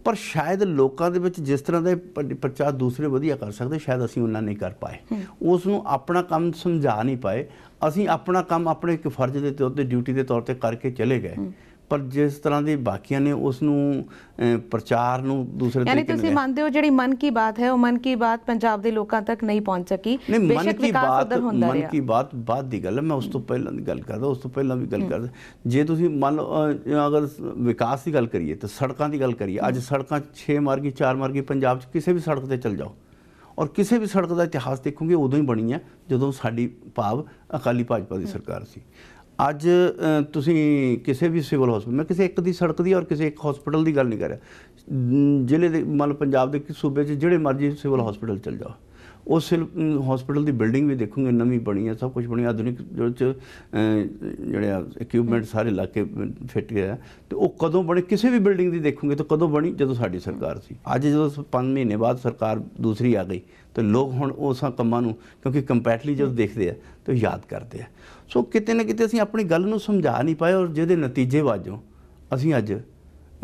ਪਰ ਸ਼ਾਇਦ ਲੋਕਾਂ ਦੇ ਵਿੱਚ ਜਿਸ ਤਰ੍ਹਾਂ ਦੇ ਪ੍ਰਚਾਰ ਦੂਸਰੇ ਵਧੀਆ ਕਰ ਸਕਦੇ, ਸ਼ਾਇਦ ਅਸੀਂ ਉਹਨਾਂ ਨਹੀਂ ਕਰ ਪਾਏ, ਉਸ ਨੂੰ ਆਪਣਾ ਕੰਮ ਸਮਝਾ ਨਹੀਂ ਪਾਏ। ਅਸੀਂ ਆਪਣਾ ਕੰਮ ਆਪਣੇ ਇੱਕ ਫਰਜ਼ ਦੇ ਤੌਰ ਤੇ ਡਿਊਟੀ ਦੇ ਤੌਰ ਤੇ ਕਰਕੇ ਚਲੇ ਗਏ, ਪਰ ਜਿਸ ਤਰ੍ਹਾਂ ਦੀ ਬਾਕੀਆਂ ਨੇ ਉਸ ਨੂੰ ਪ੍ਰਚਾਰ ਨੂੰ ਦੂਸਰੇ ਤਰੀਕੇ ਨਾਲ। ਯਾਨੀ ਤੁਸੀਂ ਮੰਨਦੇ ਹੋ ਜਿਹੜੀ ਮਨ ਕੀ ਬਾਤ ਹੈ ਉਹ ਮਨ ਕੀ ਬਾਤ ਪੰਜਾਬ ਦੇ ਲੋਕਾਂ ਤੱਕ ਨਹੀਂ ਪਹੁੰਚ ਸਕੀ? ਮਨ ਕੀ ਬਾਤ ਬਾਅਦ ਦੀ ਗੱਲ ਹੈ, ਮੈਂ ਉਸ ਤੋਂ ਪਹਿਲਾਂ ਦੀ ਗੱਲ ਕਰਦਾ, ਉਸ ਤੋਂ ਪਹਿਲਾਂ ਵੀ ਗੱਲ ਕਰਦਾ। ਜੇ ਤੁਸੀਂ ਮੰਨ ਲਓ ਅਗਰ ਵਿਕਾਸ ਦੀ ਗੱਲ ਕਰੀਏ ਤਾਂ ਸੜਕਾਂ ਦੀ ਗੱਲ ਕਰੀਏ, ਅੱਜ ਸੜਕਾਂ 6 ਮਾਰਗੀ 4 ਮਾਰਗੀ ਪੰਜਾਬ 'ਚ ਕਿਸੇ ਵੀ ਸੜਕ ਤੇ ਚਲ ਜਾਓ ਔਰ ਕਿਸੇ ਵੀ ਸੜਕ ਦਾ ਇਤਿਹਾਸ ਦੇਖੋਗੇ ਉਦੋਂ ਹੀ ਬਣੀ ਹੈ ਜਦੋਂ ਸਾਡੀ ਭਾਵ ਅਕਾਲੀ ਭਾਜਪਾ ਦੀ ਸਰਕਾਰ ਸੀ। ਅੱਜ ਤੁਸੀਂ ਕਿਸੇ ਵੀ ਸਿਵਲ ਹਸਪਤਾਲ, ਮੈਂ ਕਿਸੇ ਇੱਕ ਦੀ ਸੜਕ ਦੀ ਔਰ ਕਿਸੇ ਇੱਕ ਹਸਪੀਟਲ ਦੀ ਗੱਲ ਨਹੀਂ ਕਰ ਰਿਹਾ, ਜ਼ਿਲ੍ਹੇ ਦੇ ਮਤਲਬ ਪੰਜਾਬ ਦੇ ਸੂਬੇ 'ਚ ਜਿਹੜੇ ਮਰਜ਼ੀ ਸਿਵਲ ਹਸਪੀਟਲ ਚਲ ਜਾਓ, ਉਸ ਹਸਪੀਟਲ ਦੀ ਬਿਲਡਿੰਗ ਵੀ ਦੇਖੋਗੇ ਨਵੀਂ ਬਣੀ ਹੈ, ਸਭ ਕੁਝ ਬਣੀ, ਆਧੁਨਿਕ ਜਿਹੜੇ ਇਕਵਿਪਮੈਂਟ ਸਾਰੇ ਲਾ ਕੇ ਫਿੱਟ ਗਿਆ। ਤੇ ਉਹ ਕਦੋਂ ਬਣੇ, ਕਿਸੇ ਵੀ ਬਿਲਡਿੰਗ ਦੀ ਦੇਖੋਗੇ ਤਾਂ ਕਦੋਂ ਬਣੀ, ਜਦੋਂ ਸਾਡੀ ਸਰਕਾਰ ਸੀ। ਅੱਜ ਜਦੋਂ 5 ਮਹੀਨੇ ਬਾਅਦ ਸਰਕਾਰ ਦੂਸਰੀ ਆ ਗਈ ਤੇ ਲੋਕ ਹੁਣ ਉਸ ਕੰਮਾਂ ਨੂੰ ਕਿਉਂਕਿ ਕੰਪੈਟਲੀ ਜਦੋਂ ਦੇਖਦੇ ਆ ਤਾਂ ਯਾਦ ਕਰਦੇ ਆ। ਸੋ ਕਿਤੇ ਨਾ ਕਿਤੇ ਅਸੀਂ ਆਪਣੀ ਗੱਲ ਨੂੰ ਸਮਝਾ ਨਹੀਂ ਪਾਏ, ਔਰ ਜਿਹਦੇ ਨਤੀਜੇ ਵਜੋਂ ਅਸੀਂ ਅੱਜ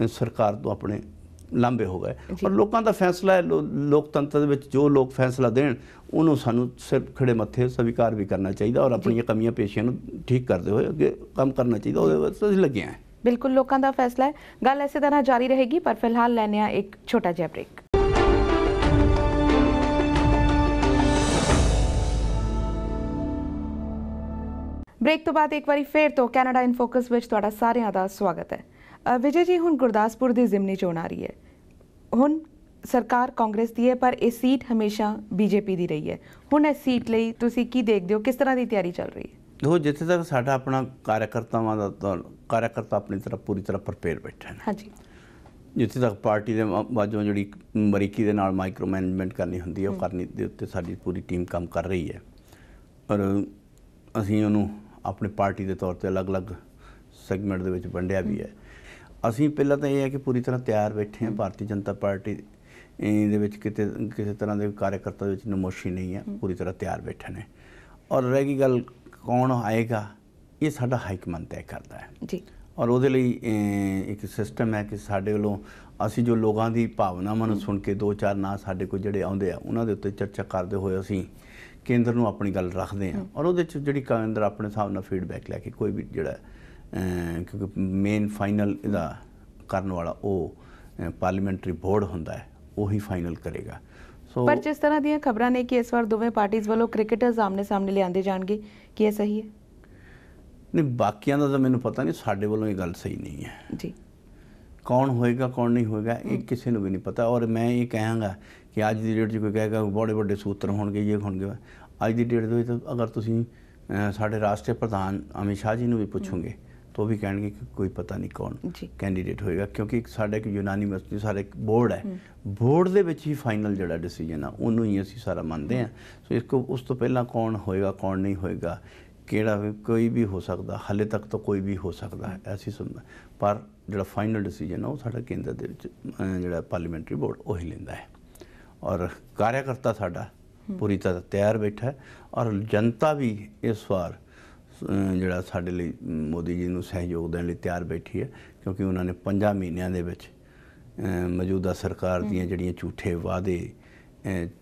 ਸਰਕਾਰ ਤੋਂ ਆਪਣੇ ਲਾਂਭੇ ਹੋ ਗਏ। ਔਰ ਲੋਕਾਂ ਦਾ ਫੈਸਲਾ ਹੈ, ਲੋਕਤੰਤਰ ਦੇ ਵਿੱਚ ਜੋ ਲੋਕ ਫੈਸਲਾ ਦੇਣ ਉਹਨੂੰ ਸਾਨੂੰ ਸਿਰ ਖੜੇ ਮੱਥੇ ਸਵੀਕਾਰ ਵੀ ਕਰਨਾ ਚਾਹੀਦਾ, ਔਰ ਆਪਣੀਆਂ ਕਮੀਆਂ ਪੇਸ਼ੀਆਂ ਨੂੰ ਠੀਕ ਕਰਦੇ ਹੋਏ ਅੱਗੇ ਕੰਮ ਕਰਨਾ ਚਾਹੀਦਾ। ਉਹਦੇ ਵਿੱਚ ਅਸੀਂ ਲੱਗੇ ਹਾਂ। ਬਿਲਕੁਲ ਲੋਕਾਂ ਦਾ ਫੈਸਲਾ ਹੈ। ਗੱਲ ਇਸੇ ਤਰ੍ਹਾਂ ਜਾਰੀ ਰਹੇਗੀ, ਪਰ ਫਿਲਹਾਲ ਲੈਣੇ ਆ ਇੱਕ ਛੋਟਾ ਜਿਹਾ ਬ੍ਰੇਕ। ਬ੍ਰੇਕ ਤੋਂ ਬਾਅਦ ਇੱਕ ਵਾਰੀ ਫੇਰ ਤੋਂ ਕੈਨੇਡਾ ਇਨ ਫੋਕਸ ਵਿੱਚ ਤੁਹਾਡਾ ਸਾਰਿਆਂ ਦਾ ਸਵਾਗਤ ਹੈ। ਵਿਜੇ ਜੀ, ਹੁਣ ਗੁਰਦਾਸਪੁਰ ਦੀ ਜ਼ਿਮਨੀ ਚੋਣ ਆ ਰਹੀ ਹੈ। ਹੁਣ ਸਰਕਾਰ ਕਾਂਗਰਸ ਦੀ ਹੈ, ਪਰ ਇਹ ਸੀਟ ਹਮੇਸ਼ਾ ਬੀਜੇਪੀ ਦੀ ਰਹੀ ਹੈ। ਹੁਣ ਇਸ ਸੀਟ ਲਈ ਤੁਸੀਂ ਕੀ ਦੇਖਦੇ ਹੋ, ਕਿਸ ਤਰ੍ਹਾਂ ਦੀ ਤਿਆਰੀ ਚੱਲ ਰਹੀ ਹੈ? ਦੇਖੋ, ਜਿੱਥੇ ਤੱਕ ਸਾਡਾ ਆਪਣਾ ਕਾਰਿਆਕਰਤਾ ਆਪਣੀ ਤਰ੍ਹਾਂ ਪੂਰੀ ਤਰ੍ਹਾਂ ਪ੍ਰਪੇਅਰ ਬੈਠਾ ਹੈ। ਹਾਂਜੀ। ਜਿੱਥੇ ਤੱਕ ਪਾਰਟੀ ਦੇ ਵਾਜੋਂ ਜਿਹੜੀ ਬਰੀਕੀ ਦੇ ਨਾਲ ਮਾਈਕਰੋ ਮੈਨੇਜਮੈਂਟ ਕਰਨੀ ਹੁੰਦੀ ਹੈ, ਉਹ ਕਰਨੀ ਦੇ ਉੱਤੇ ਸਾਡੀ ਪੂਰੀ ਟੀਮ ਕੰਮ ਕਰ ਰਹੀ ਹੈ। ਪਰ ਅਸੀਂ ਉਹਨੂੰ ਆਪਣੀ ਪਾਰਟੀ ਦੇ ਤੌਰ 'ਤੇ ਅਲੱਗ-ਅਲੱਗ ਸੈਗਮੈਂਟ ਦੇ ਵਿੱਚ ਵੰਡਿਆ ਵੀ ਹੈ। ਅਸੀਂ ਪਹਿਲਾਂ ਤਾਂ ਇਹ ਹੈ ਕਿ ਪੂਰੀ ਤਰ੍ਹਾਂ ਤਿਆਰ ਬੈਠੇ ਹਾਂ। ਭਾਰਤੀ ਜਨਤਾ ਪਾਰਟੀ ਦੇ ਵਿੱਚ ਕਿਸੇ ਤਰ੍ਹਾਂ ਦੇ ਕਾਰਿਆਕਰਤਾ ਦੇ ਵਿੱਚ ਨਮੋਸ਼ੀ ਨਹੀਂ ਹੈ, ਪੂਰੀ ਤਰ੍ਹਾਂ ਤਿਆਰ ਬੈਠੇ ਨੇ। ਔਰ ਰਹਿ ਗਈ ਗੱਲ ਕੌਣ ਆਏਗਾ, ਇਹ ਸਾਡਾ ਹਾਈਕਮਾਨ ਤੈਅ ਕਰਦਾ ਹੈ ਜੀ। ਔਰ ਉਹਦੇ ਲਈ ਇੱਕ ਸਿਸਟਮ ਹੈ ਕਿ ਸਾਡੇ ਵੱਲੋਂ ਅਸੀਂ ਜੋ ਲੋਕਾਂ ਦੀ ਭਾਵਨਾਵਾਂ ਨੂੰ ਸੁਣ ਕੇ 2-4 ਨਾਂ ਸਾਡੇ ਕੋਲ ਜਿਹੜੇ ਆਉਂਦੇ ਆ ਉਹਨਾਂ ਦੇ ਉੱਤੇ ਚਰਚਾ ਕਰਦੇ ਹੋਏ ਅਸੀਂ ਕੇਂਦਰ ਨੂੰ ਆਪਣੀ ਗੱਲ ਰੱਖਦੇ ਹਾਂ। ਔਰ ਉਹਦੇ 'ਚ ਜਿਹੜੀ ਕੇਂਦਰ ਆਪਣੇ ਹਿਸਾਬ ਨਾਲ ਫੀਡਬੈਕ ਲੈ ਕੇ ਕੋਈ ਵੀ ਜਿਹੜਾ ਕਿਉਂਕਿ ਮੇਨ ਫਾਈਨਲ ਇਹਦਾ ਕਰਨ ਵਾਲਾ ਉਹ ਪਾਰਲੀਮੈਂਟਰੀ ਬੋਰਡ ਹੁੰਦਾ ਹੈ, ਉਹੀ ਫਾਈਨਲ ਕਰੇਗਾ। ਸੋ ਪਰ ਜਿਸ ਤਰ੍ਹਾਂ ਦੀਆਂ ਖਬਰਾਂ ਨੇ ਕਿ ਇਸ ਵਾਰ ਦੋਵੇਂ ਪਾਰਟੀਆਂ ਵੱਲੋਂ ਕ੍ਰਿਕਟਰਸ ਆਮਨੇ ਸਾਹਮਣੇ ਲਿਆਂਦੇ ਜਾਣਗੇ, ਕੀ ਇਹ ਸਹੀ ਹੈ? ਨਹੀਂ, ਬਾਕੀਆਂ ਦਾ ਤਾਂ ਮੈਨੂੰ ਪਤਾ ਨਹੀਂ, ਸਾਡੇ ਵੱਲੋਂ ਇਹ ਗੱਲ ਸਹੀ ਨਹੀਂ ਹੈ ਜੀ। ਕੌਣ ਹੋਏਗਾ ਕੌਣ ਨਹੀਂ ਹੋਏਗਾ ਇਹ ਕਿਸੇ ਨੂੰ ਵੀ ਨਹੀਂ ਪਤਾ। ਔਰ ਮੈਂ ਇਹ ਕਹਾਂਗਾ ਕਿ ਅੱਜ ਦੀ ਡੇਟ 'ਚ ਕੋਈ ਕਹੇਗਾ ਬੜੇ ਵੱਡੇ ਸੂਤਰ ਹੋਣਗੇ, ਇਹ ਹੋਣਗੇ। ਅੱਜ ਦੀ ਡੇਟ ਦੇ ਵਿੱਚ ਅਗਰ ਤੁਸੀਂ ਸਾਡੇ ਰਾਸ਼ਟਰੀ ਪ੍ਰਧਾਨ ਅਮਿਤ ਸ਼ਾਹ ਜੀ ਨੂੰ ਵੀ ਪੁੱਛੋਗੇ ਤਾਂ ਉਹ ਵੀ ਕਹਿਣਗੇ ਕਿ ਕੋਈ ਪਤਾ ਨਹੀਂ ਕੌਣ ਕੈਂਡੀਡੇਟ ਹੋਏਗਾ, ਕਿਉਂਕਿ ਸਾਡਾ ਇੱਕ ਯੂਨਾਨੀਮਸ ਸਾਡਾ ਇੱਕ ਬੋਰਡ ਹੈ। ਬੋਰਡ ਦੇ ਵਿੱਚ ਹੀ ਫਾਈਨਲ ਜਿਹੜਾ ਡਿਸੀਜਨ ਆ ਉਹਨੂੰ ਹੀ ਅਸੀਂ ਸਾਰਾ ਮੰਨਦੇ ਹਾਂ। ਸੋ ਉਸ ਤੋਂ ਪਹਿਲਾਂ ਕੌਣ ਹੋਏਗਾ ਕੌਣ ਨਹੀਂ ਹੋਏਗਾ, ਕਿਹੜਾ ਵੀ ਕੋਈ ਵੀ ਹੋ ਸਕਦਾ, ਹਾਲੇ ਤੱਕ ਤਾਂ ਕੋਈ ਵੀ ਹੋ ਸਕਦਾ ਹੈ ਐਸੀ ਸੁਣਦਾ। ਪਰ ਜਿਹੜਾ ਫਾਈਨਲ ਡਿਸੀਜਨ ਆ ਉਹ ਸਾਡਾ ਕੇਂਦਰ ਦੇ ਵਿੱਚ ਜਿਹੜਾ ਪਾਰਲੀਮੈਂਟਰੀ ਬੋਰਡ ਉਹੀ ਲੈਂਦਾ ਹੈ। ਔਰ ਕਾਰਿਆਕਰਤਾ ਸਾਡਾ ਪੂਰੀ ਤਰ੍ਹਾਂ ਤਿਆਰ ਬੈਠਾ ਹੈ। ਔਰ ਜਨਤਾ ਵੀ ਇਸ ਵਾਰ ਜਿਹੜਾ ਸਾਡੇ ਲਈ ਮੋਦੀ ਜੀ ਨੂੰ ਸਹਿਯੋਗ ਦੇਣ ਲਈ ਤਿਆਰ ਬੈਠੀ ਹੈ, ਕਿਉਂਕਿ ਉਹਨਾਂ ਨੇ 5 ਮਹੀਨਿਆਂ ਦੇ ਵਿੱਚ ਮੌਜੂਦਾ ਸਰਕਾਰ ਦੀਆਂ ਜਿਹੜੀਆਂ ਝੂਠੇ ਵਾਅਦੇ,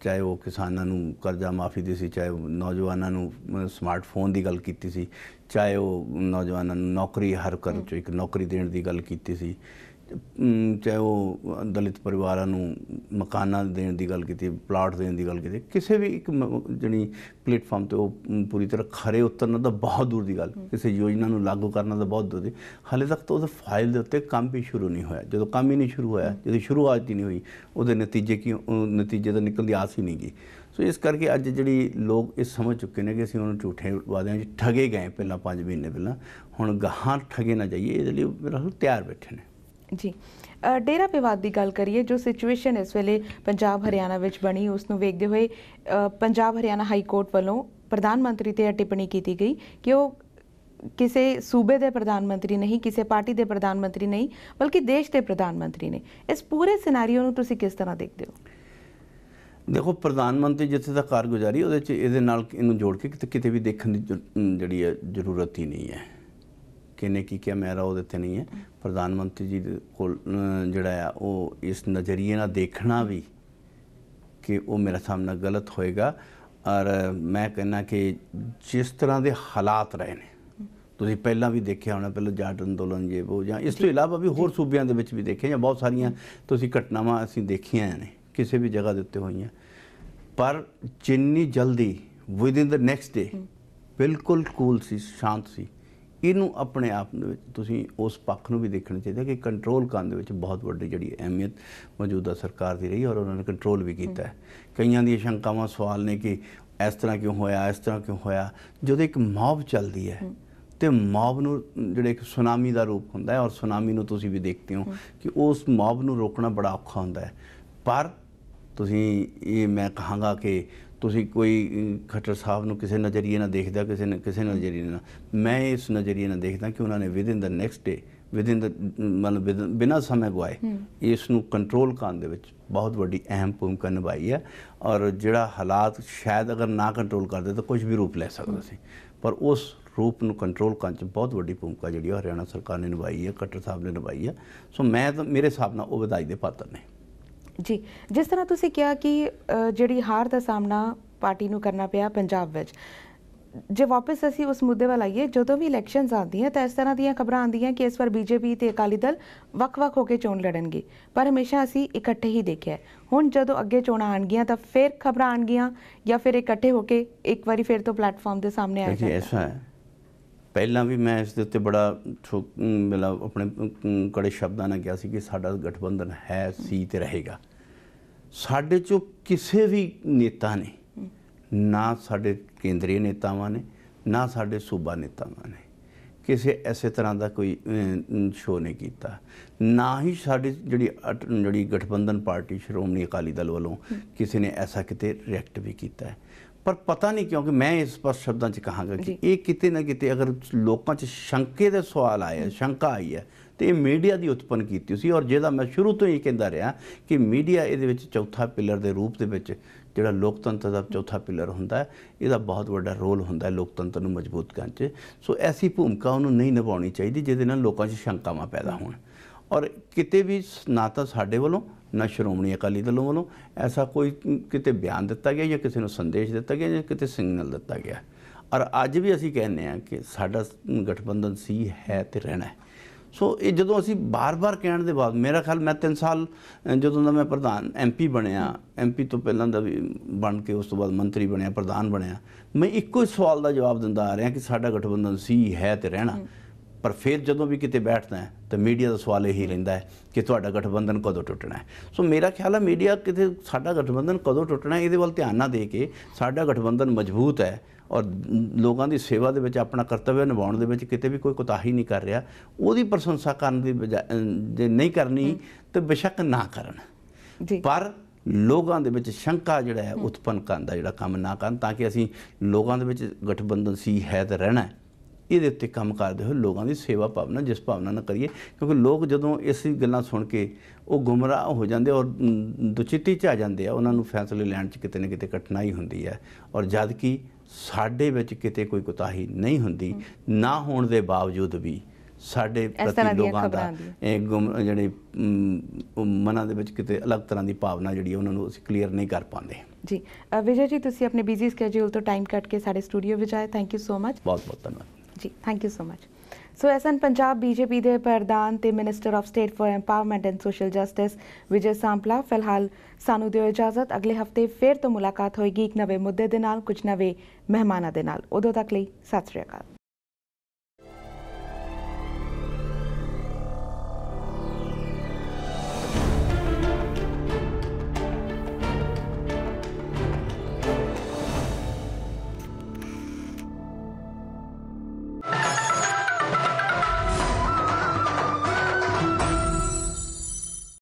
ਚਾਹੇ ਉਹ ਕਿਸਾਨਾਂ ਨੂੰ ਕਰਜ਼ਾ ਮਾਫੀ ਦੀ ਸੀ, ਚਾਹੇ ਉਹ ਨੌਜਵਾਨਾਂ ਨੂੰ ਸਮਾਰਟਫੋਨ ਦੀ ਗੱਲ ਕੀਤੀ ਸੀ, ਚਾਹੇ ਉਹ ਨੌਜਵਾਨਾਂ ਨੂੰ ਨੌਕਰੀ ਹਰ ਘਰ 'ਚ ਇੱਕ ਨੌਕਰੀ ਦੇਣ ਦੀ ਗੱਲ ਕੀਤੀ ਸੀ, ਚਾਹੇ ਉਹ ਦਲਿਤ ਪਰਿਵਾਰਾਂ ਨੂੰ ਮਕਾਨਾਂ ਦੇਣ ਦੀ ਗੱਲ ਕੀਤੀ, ਪਲਾਟ ਦੇਣ ਦੀ ਗੱਲ ਕੀਤੀ। ਕਿਸੇ ਵੀ ਇੱਕ ਜਿਹੜੀ ਪਲੇਟਫਾਰਮ 'ਤੇ ਉਹ ਪੂਰੀ ਤਰ੍ਹਾਂ ਖਰੇ ਉਤਰਨਾ ਤਾਂ ਬਹੁਤ ਦੂਰ ਦੀ ਗੱਲ, ਕਿਸੇ ਯੋਜਨਾ ਨੂੰ ਲਾਗੂ ਕਰਨਾ ਤਾਂ ਬਹੁਤ ਦੂਰ ਦੀ। ਹਾਲੇ ਤੱਕ ਤਾਂ ਉਹਦੇ ਫਾਈਲ ਦੇ ਉੱਤੇ ਕੰਮ ਵੀ ਸ਼ੁਰੂ ਨਹੀਂ ਹੋਇਆ। ਜਦੋਂ ਕੰਮ ਹੀ ਨਹੀਂ ਸ਼ੁਰੂ ਹੋਇਆ, ਜਦੋਂ ਸ਼ੁਰੂਆਤ ਹੀ ਨਹੀਂ ਹੋਈ, ਉਹਦੇ ਨਤੀਜੇ ਤਾਂ ਨਿਕਲਣ ਦੀ ਆਸ ਹੀ ਨਹੀਂ ਗਈ। ਸੋ ਇਸ ਕਰਕੇ ਅੱਜ ਜਿਹੜੀ ਲੋਕ ਇਹ ਸਮਝ ਚੁੱਕੇ ਨੇ ਕਿ ਅਸੀਂ ਉਹਨੂੰ ਝੂਠੇ ਵਾਅਦਿਆਂ 'ਚ ਠਗੇ ਗਏ ਪਹਿਲਾਂ 5 ਮਹੀਨੇ ਪਹਿਲਾਂ, ਹੁਣ ਗਾਹਾਂ ਠਗੇ ਨਾ ਜਾਈਏ, ਇਹਦੇ ਲਈ ਮੇਰਾ ਖਿਆਲ ਤਿਆਰ ਬੈਠੇ ਨੇ ਜੀ। ਡੇਰਾ ਵਿਵਾਦ ਦੀ ਗੱਲ ਕਰੀਏ, ਜੋ ਸਿਚੁਏਸ਼ਨ ਇਸ ਵੇਲੇ ਪੰਜਾਬ ਹਰਿਆਣਾ ਵਿੱਚ ਬਣੀ, ਉਸ ਨੂੰ ਵੇਖਦੇ ਹੋਏ ਪੰਜਾਬ ਹਰਿਆਣਾ ਹਾਈ ਕੋਰਟ ਵੱਲੋਂ ਪ੍ਰਧਾਨ ਮੰਤਰੀ ਤੇ ਟਿੱਪਣੀ ਕੀਤੀ ਗਈ ਕਿ ਉਹ ਕਿਸੇ ਸੂਬੇ ਦੇ ਪ੍ਰਧਾਨ ਮੰਤਰੀ ਨਹੀਂ, ਕਿਸੇ ਪਾਰਟੀ ਦੇ ਪ੍ਰਧਾਨ ਮੰਤਰੀ ਨਹੀਂ, ਬਲਕਿ ਦੇਸ਼ ਦੇ ਪ੍ਰਧਾਨ ਮੰਤਰੀ ਨੇ। ਇਸ ਪੂਰੇ ਸਿਨੈਰੀਓ ਨੂੰ ਤੁਸੀਂ ਕਿਸ ਤਰ੍ਹਾਂ ਦੇਖਦੇ ਹੋ? ਦੇਖੋ, ਪ੍ਰਧਾਨ ਮੰਤਰੀ ਜਿੱਥੇ ਤੱਕ ਕਾਰਗੁਜ਼ਾਰੀ ਉਹਦੇ 'ਚ ਇਹਦੇ ਨਾਲ ਇਹਨੂੰ ਜੋੜ ਕੇ ਕਿਤੇ ਵੀ ਦੇਖਣ ਦੀ ਜਿਹੜੀ ਹੈ ਜ਼ਰੂਰਤ ਹੀ ਨਹੀਂ ਹੈ। ਕਿਹਨੇ ਕੀ ਕਿਹਾ ਮੇਰਾ ਉਹਦੇ 'ਤੇ ਨਹੀਂ ਹੈ। ਪ੍ਰਧਾਨ ਮੰਤਰੀ ਜੀ ਦੇ ਕੋਲ ਜਿਹੜਾ ਆ ਉਹ ਇਸ ਨਜ਼ਰੀਏ ਨਾਲ ਦੇਖਣਾ ਵੀ ਕਿ ਉਹ ਮੇਰਾ ਸਾਹਮਣਾ ਗਲਤ ਹੋਏਗਾ। ਔਰ ਮੈਂ ਕਹਿੰਦਾ ਕਿ ਜਿਸ ਤਰ੍ਹਾਂ ਦੇ ਹਾਲਾਤ ਰਹੇ ਨੇ, ਤੁਸੀਂ ਪਹਿਲਾਂ ਵੀ ਦੇਖਿਆ ਹੋਣਾ, ਪਹਿਲਾਂ ਜਾਟ ਅੰਦੋਲਨ ਜੇ ਉਹ ਜਾਂ ਇਸ ਤੋਂ ਇਲਾਵਾ ਵੀ ਹੋਰ ਸੂਬਿਆਂ ਦੇ ਵਿੱਚ ਵੀ ਦੇਖਿਆ, ਜਾਂ ਬਹੁਤ ਸਾਰੀਆਂ ਤੁਸੀਂ ਘਟਨਾਵਾਂ ਅਸੀਂ ਦੇਖੀਆਂ ਨੇ ਕਿਸੇ ਵੀ ਜਗ੍ਹਾ ਦੇ ਉੱਤੇ ਹੋਈਆਂ। ਪਰ ਜਿੰਨੀ ਜਲਦੀ ਵਿਦਿਨ ਦ ਨੈਕਸਟ ਡੇ ਬਿਲਕੁਲ ਕੂਲ ਸੀ, ਸ਼ਾਂਤ ਸੀ, ਇਹਨੂੰ ਆਪਣੇ ਆਪ ਦੇ ਵਿੱਚ ਤੁਸੀਂ ਉਸ ਪੱਖ ਨੂੰ ਵੀ ਦੇਖਣਾ ਚਾਹੀਦਾ ਕਿ ਕੰਟਰੋਲ ਕਰਨ ਦੇ ਵਿੱਚ ਬਹੁਤ ਵੱਡੀ ਜਿਹੜੀ ਅਹਿਮੀਅਤ ਮੌਜੂਦਾ ਸਰਕਾਰ ਦੀ ਰਹੀ ਔਰ ਉਹਨਾਂ ਨੇ ਕੰਟਰੋਲ ਵੀ ਕੀਤਾ ਹੈ। ਕਈਆਂ ਦੀਆਂ ਸ਼ੰਕਾਵਾਂ ਸਵਾਲ ਨੇ ਕਿ ਇਸ ਤਰ੍ਹਾਂ ਕਿਉਂ ਹੋਇਆ, ਇਸ ਤਰ੍ਹਾਂ ਕਿਉਂ ਹੋਇਆ। ਜਦੋਂ ਇੱਕ ਮੌਬ ਚੱਲਦੀ ਹੈ ਤੇ ਮੌਬ ਨੂੰ ਜਿਹੜੇ ਇੱਕ ਸੁਨਾਮੀ ਦਾ ਰੂਪ ਹੁੰਦਾ ਹੈ ਔਰ ਸੁਨਾਮੀ ਨੂੰ ਤੁਸੀਂ ਵੀ ਦੇਖਦੇ ਹੋ ਕਿ ਉਸ ਮੌਬ ਨੂੰ ਰੋਕਣਾ ਬੜਾ ਔਖਾ ਹੁੰਦਾ ਹੈ। ਪਰ ਤੁਸੀਂ ਇਹ ਮੈਂ ਕਹਾਂਗਾ ਕਿ ਤੁਸੀਂ ਕੋਈ ਖੱਟਰ ਸਾਹਿਬ ਨੂੰ ਕਿਸੇ ਨਜ਼ਰੀਏ ਨਾਲ ਦੇਖਦਾ, ਕਿਸੇ ਨਜ਼ਰੀਏ ਨਾਲ, ਮੈਂ ਇਸ ਨਜ਼ਰੀਏ ਨਾਲ ਦੇਖਦਾ ਕਿ ਉਹਨਾਂ ਨੇ ਵਿਦਿਨ ਦਾ ਨੈਕਸਟ ਡੇ ਮਤਲਬ ਬਿਨਾਂ ਸਮੇਂ ਗਵਾਏ ਇਸ ਨੂੰ ਕੰਟਰੋਲ ਕਰਨ ਦੇ ਵਿੱਚ ਬਹੁਤ ਵੱਡੀ ਅਹਿਮ ਭੂਮਿਕਾ ਨਿਭਾਈ ਹੈ। ਔਰ ਜਿਹੜਾ ਹਾਲਾਤ ਸ਼ਾਇਦ ਅਗਰ ਨਾ ਕੰਟਰੋਲ ਕਰਦੇ ਤਾਂ ਕੁਝ ਵੀ ਰੂਪ ਲੈ ਸਕਦਾ ਸੀ, ਪਰ ਉਸ ਰੂਪ ਨੂੰ ਕੰਟਰੋਲ ਕਰਨ 'ਚ ਬਹੁਤ ਵੱਡੀ ਭੂਮਿਕਾ ਜਿਹੜੀ ਹਰਿਆਣਾ ਸਰਕਾਰ ਨੇ ਨਿਭਾਈ ਹੈ, ਖੱਟਰ ਸਾਹਿਬ ਨੇ ਨਿਭਾਈ ਹੈ। ਸੋ ਮੈਂ ਤਾਂ ਮੇਰੇ ਹਿਸਾਬ ਨਾਲ ਉਹ ਵਧਾਈ ਦੇ ਪਾਤਰ ਨੇ। ਜੀ, ਜਿਸ ਤਰ੍ਹਾਂ ਤੁਸੀਂ ਕਿਹਾ ਕਿ ਜਿਹੜੀ ਹਾਰ ਦਾ ਸਾਹਮਣਾ ਪਾਰਟੀ ਨੂੰ ਕਰਨਾ ਪਿਆ ਪੰਜਾਬ ਵਿੱਚ, ਜੇ ਵਾਪਸ ਅਸੀਂ ਉਸ ਮੁੱਦੇ ਵੱਲ ਆਈਏ, ਜਦੋਂ ਵੀ ਇਲੈਕਸ਼ਨਸ ਆਉਂਦੀਆਂ ਤਾਂ ਇਸ ਤਰ੍ਹਾਂ ਦੀਆਂ ਖਬਰਾਂ ਆਉਂਦੀਆਂ ਕਿ ਇਸ ਵਾਰ ਬੀਜੇਪੀ ਤੇ ਅਕਾਲੀ ਦਲ ਵੱਖ-ਵੱਖ ਹੋ ਕੇ ਚੋਣ ਲੜਨਗੇ, ਪਰ ਹਮੇਸ਼ਾ ਅਸੀਂ ਇਕੱਠੇ ਹੀ ਦੇਖਿਆ। ਹੁਣ ਜਦੋਂ ਅੱਗੇ ਚੋਣਾਂ ਆਉਣਗੀਆਂ ਤਾਂ ਫਿਰ ਖਬਰਾਂ ਆਉਣਗੀਆਂ ਜਾਂ ਫਿਰ ਇਕੱਠੇ ਹੋ ਕੇ ਇੱਕ ਵਾਰੀ ਫਿਰ ਤੋਂ ਪਲੇਟਫਾਰਮ ਦੇ ਸਾਹਮਣੇ ਆ ਜਾਣਗੇ। ਐਸਾ ਹੈ, ਪਹਿਲਾਂ ਵੀ ਮੈਂ ਇਸ ਦੇ ਉੱਤੇ ਬੜਾ ਮਤਲਬ ਆਪਣੇ ਕੜੇ ਸ਼ਬਦਾਂ ਨਾਲ ਕਿਹਾ ਸੀ ਕਿ ਸਾਡਾ ਗਠਬੰਧਨ ਹੈ, ਸੀ ਤੇ ਰਹੇਗਾ। ਸਾਡੇ 'ਚੋਂ ਕਿਸੇ ਵੀ ਨੇਤਾ ਨੇ, ਨਾ ਸਾਡੇ ਕੇਂਦਰੀ ਨੇਤਾਵਾਂ ਨੇ, ਨਾ ਸਾਡੇ ਸੂਬਾ ਨੇਤਾਵਾਂ ਨੇ ਕਿਸੇ ਐਸੇ ਤਰ੍ਹਾਂ ਦਾ ਕੋਈ ਸ਼ੋਅ ਨਹੀਂ ਕੀਤਾ, ਨਾ ਹੀ ਸਾਡੀ ਜਿਹੜੀ ਗਠਬੰਧਨ ਪਾਰਟੀ ਸ਼੍ਰੋਮਣੀ ਅਕਾਲੀ ਦਲ ਵੱਲੋਂ ਕਿਸੇ ਨੇ ਐਸਾ ਕਿਤੇ ਰਿਐਕਟ ਵੀ ਕੀਤਾ ਹੈ। ਪਰ ਪਤਾ ਨਹੀਂ ਕਿਉਂਕਿ ਮੈਂ ਇਸ ਸਪਸ਼ਟ ਸ਼ਬਦਾਂ 'ਚ ਕਹਾਂਗਾ ਕਿ ਇਹ ਕਿਤੇ ਨਾ ਕਿਤੇ ਅਗਰ ਲੋਕਾਂ 'ਚ ਸ਼ੰਕੇ ਦੇ ਸਵਾਲ ਆਏ, ਸ਼ੰਕਾ ਆਈ ਹੈ, ਤੇ ਇਹ ਮੀਡੀਆ ਦੀ ਉਤਪੰਨ ਕੀਤੀ ਸੀ। ਔਰ ਜਿਹਦਾ ਮੈਂ ਸ਼ੁਰੂ ਤੋਂ ਹੀ ਕਹਿੰਦਾ ਰਿਹਾ ਕਿ ਮੀਡੀਆ ਇਹਦੇ ਵਿੱਚ ਚੌਥਾ ਪਿਲਰ ਦੇ ਰੂਪ ਦੇ ਵਿੱਚ, ਜਿਹੜਾ ਲੋਕਤੰਤਰ ਦਾ ਚੌਥਾ ਪਿਲਰ ਹੁੰਦਾ ਹੈ, ਇਹਦਾ ਬਹੁਤ ਵੱਡਾ ਰੋਲ ਹੁੰਦਾ ਹੈ ਲੋਕਤੰਤਰ ਨੂੰ ਮਜ਼ਬੂਤ ਕਰਨ 'ਚ। ਸੋ ਐਸੀ ਭੂਮਿਕਾ ਉਹਨੂੰ ਨਹੀਂ ਨਿਭਾਉਣੀ ਚਾਹੀਦੀ ਜਿਹਦੇ ਨਾਲ ਲੋਕਾਂ 'ਚ ਸ਼ੰਕਾਵਾਂ ਪੈਦਾ ਹੋਣ। ਔਰ ਕਿਤੇ ਵੀ ਨਾ ਤਾਂ ਸਾਡੇ ਵੱਲੋਂ ਨਾ ਸ਼੍ਰੋਮਣੀ ਅਕਾਲੀ ਦਲ ਵੱਲੋਂ ਐਸਾ ਕੋਈ ਕਿਤੇ ਬਿਆਨ ਦਿੱਤਾ ਗਿਆ ਜਾਂ ਕਿਸੇ ਨੂੰ ਸੰਦੇਸ਼ ਦਿੱਤਾ ਗਿਆ ਜਾਂ ਕਿਤੇ ਸਿਗਨਲ ਦਿੱਤਾ ਗਿਆ। ਔਰ ਅੱਜ ਵੀ ਅਸੀਂ ਕਹਿੰਦੇ ਹਾਂ ਕਿ ਸਾਡਾ ਗਠਬੰਧਨ ਸੀ, ਹੈ ਤੇ ਰਹਿਣਾ ਹੈ। ਸੋ ਇਹ ਜਦੋਂ ਅਸੀਂ ਬਾਰ-ਬਾਰ ਕਹਿਣ ਦੇ ਬਾਅਦ, ਮੇਰਾ ਖਿਆਲ ਮੈਂ 3 ਸਾਲ ਜਦੋਂ ਦਾ ਮੈਂ ਪ੍ਰਧਾਨ MP ਬਣਿਆ, MP ਤੋਂ ਪਹਿਲਾਂ ਦਾ ਵੀ ਬਣ ਕੇ ਉਸ ਤੋਂ ਬਾਅਦ ਮੰਤਰੀ ਬਣਿਆ, ਪ੍ਰਧਾਨ ਬਣਿਆ, ਮੈਂ ਇੱਕੋ ਹੀ ਸਵਾਲ ਦਾ ਜਵਾਬ ਦਿੰਦਾ ਆ ਰਿਹਾ ਕਿ ਸਾਡਾ ਗਠਬੰਧਨ ਸੀ, ਹੈ ਤੇ ਰਹਿਣਾ। ਪਰ ਫਿਰ ਜਦੋਂ ਵੀ ਕਿਤੇ ਬੈਠਦਾ ਹੈ ਤਾਂ ਮੀਡੀਆ ਦਾ ਸਵਾਲ ਇਹੀ ਰਹਿੰਦਾ ਹੈ ਕਿ ਤੁਹਾਡਾ ਗਠਬੰਧਨ ਕਦੋਂ ਟੁੱਟਣਾ ਹੈ। ਸੋ ਮੇਰਾ ਖਿਆਲ ਹੈ ਮੀਡੀਆ ਕਿਤੇ ਸਾਡਾ ਗਠਬੰਧਨ ਕਦੋਂ ਟੁੱਟਣਾ ਇਹਦੇ ਵੱਲ ਧਿਆਨ ਨਾ ਦੇ ਕੇ ਸਾਡਾ ਗਠਬੰਧਨ ਮਜ਼ਬੂਤ ਹੈ ਔਰ ਲੋਕਾਂ ਦੀ ਸੇਵਾ ਦੇ ਵਿੱਚ ਆਪਣਾ ਕਰਤੱਵ ਨਿਭਾਉਣ ਦੇ ਵਿੱਚ ਕਿਤੇ ਵੀ ਕੋਈ ਕੋਤਾਹੀ ਨਹੀਂ ਕਰ ਰਿਹਾ, ਉਹਦੀ ਪ੍ਰਸ਼ੰਸਾ ਕਰਨ ਦੀ ਬਜਾਏ ਜੇ ਨਹੀਂ ਕਰਨੀ ਤਾਂ ਬੇਸ਼ੱਕ ਨਾ ਕਰਨ, ਪਰ ਲੋਕਾਂ ਦੇ ਵਿੱਚ ਸ਼ੰਕਾ ਜਿਹੜਾ ਹੈ ਉਤਪੰਨ ਕਰਨ ਦਾ ਜਿਹੜਾ ਕੰਮ ਨਾ ਕਰਨ, ਤਾਂ ਕਿ ਅਸੀਂ ਲੋਕਾਂ ਦੇ ਵਿੱਚ ਗਠਬੰਧਨ ਸੀ, ਹੈ ਤੇ ਰਹਿਣਾ, ਇਹਦੇ ਉੱਤੇ ਕੰਮ ਕਰਦੇ ਹੋਏ ਲੋਕਾਂ ਦੀ ਸੇਵਾ ਭਾਵਨਾ, ਜਿਸ ਭਾਵਨਾ ਨਾਲ ਕਰੀਏ। ਕਿਉਂਕਿ ਲੋਕ ਜਦੋਂ ਇਸ ਗੱਲਾਂ ਸੁਣ ਕੇ ਉਹ ਗੁੰਮਰਾਹ ਹੋ ਜਾਂਦੇ ਔਰ ਦੁਚਿੱਤੀ 'ਚ ਆ ਜਾਂਦੇ ਆ, ਉਹਨਾਂ ਨੂੰ ਫੈਸਲੇ ਲੈਣ 'ਚ ਕਿਤੇ ਨਾ ਕਿਤੇ ਕਠਿਨਾਈ ਹੁੰਦੀ ਹੈ। ਔਰ ਜਦ ਕਿ ਸਾਡੇ ਵਿੱਚ ਕਿਤੇ ਕੋਈ ਕੋਤਾਹੀ ਨਹੀਂ ਹੁੰਦੀ, ਨਾ ਹੋਣ ਦੇ ਬਾਵਜੂਦ ਵੀ ਸਾਡੇ ਪ੍ਰਤੀ ਲੋਕਾਂ ਦਾ ਜਿਹੜੇ ਮਨਾਂ ਦੇ ਵਿੱਚ ਕਿਤੇ ਅਲੱਗ ਤਰ੍ਹਾਂ ਦੀ ਭਾਵਨਾ ਜਿਹੜੀ ਉਹਨਾਂ ਨੂੰ ਅਸੀਂ ਕਲੀਅਰ ਨਹੀਂ ਕਰ ਪਾਉਂਦੇ। ਜੀ ਵਿਜੇ ਜੀ, ਤੁਸੀਂ ਆਪਣੇ ਬਿਜ਼ੀ ਸਕੇਡਿਊਲ ਤੋਂ ਟਾਈਮ ਕੱਢ ਕੇ ਸਾਡੇ ਸਟੂਡੀਓ ਵਿੱਚ ਆਏ, ਥੈਂਕ ਯੂ ਸੋ ਮਚ। ਬਹੁਤ ਬਹੁਤ ਧੰਨਵਾਦ ਜੀ, thank you so much. So ਐਸਨ ਪੰਜਾਬ BJP ਦੇ ਪ੍ਰਧਾਨ ਤੇ minister of state for empowerment and social justice Vijay Sampla. ਫਿਲਹਾਲ ਸਾਨੂੰ ਦਿਓ ਇਜਾਜ਼ਤ, ਅਗਲੇ ਹਫਤੇ ਫਿਰ ਤੋਂ ਮੁਲਾਕਾਤ ਹੋਏਗੀ ਇੱਕ ਨਵੇਂ ਮੁੱਦੇ ਦੇ ਨਾਲ, ਕੁਝ ਨਵੇਂ ਮਹਿਮਾਨਾਂ ਦੇ ਨਾਲ। ਉਦੋਂ ਤੱਕ ਲਈ ਸਤਿ ਸ਼੍ਰੀ ਅਕਾਲ।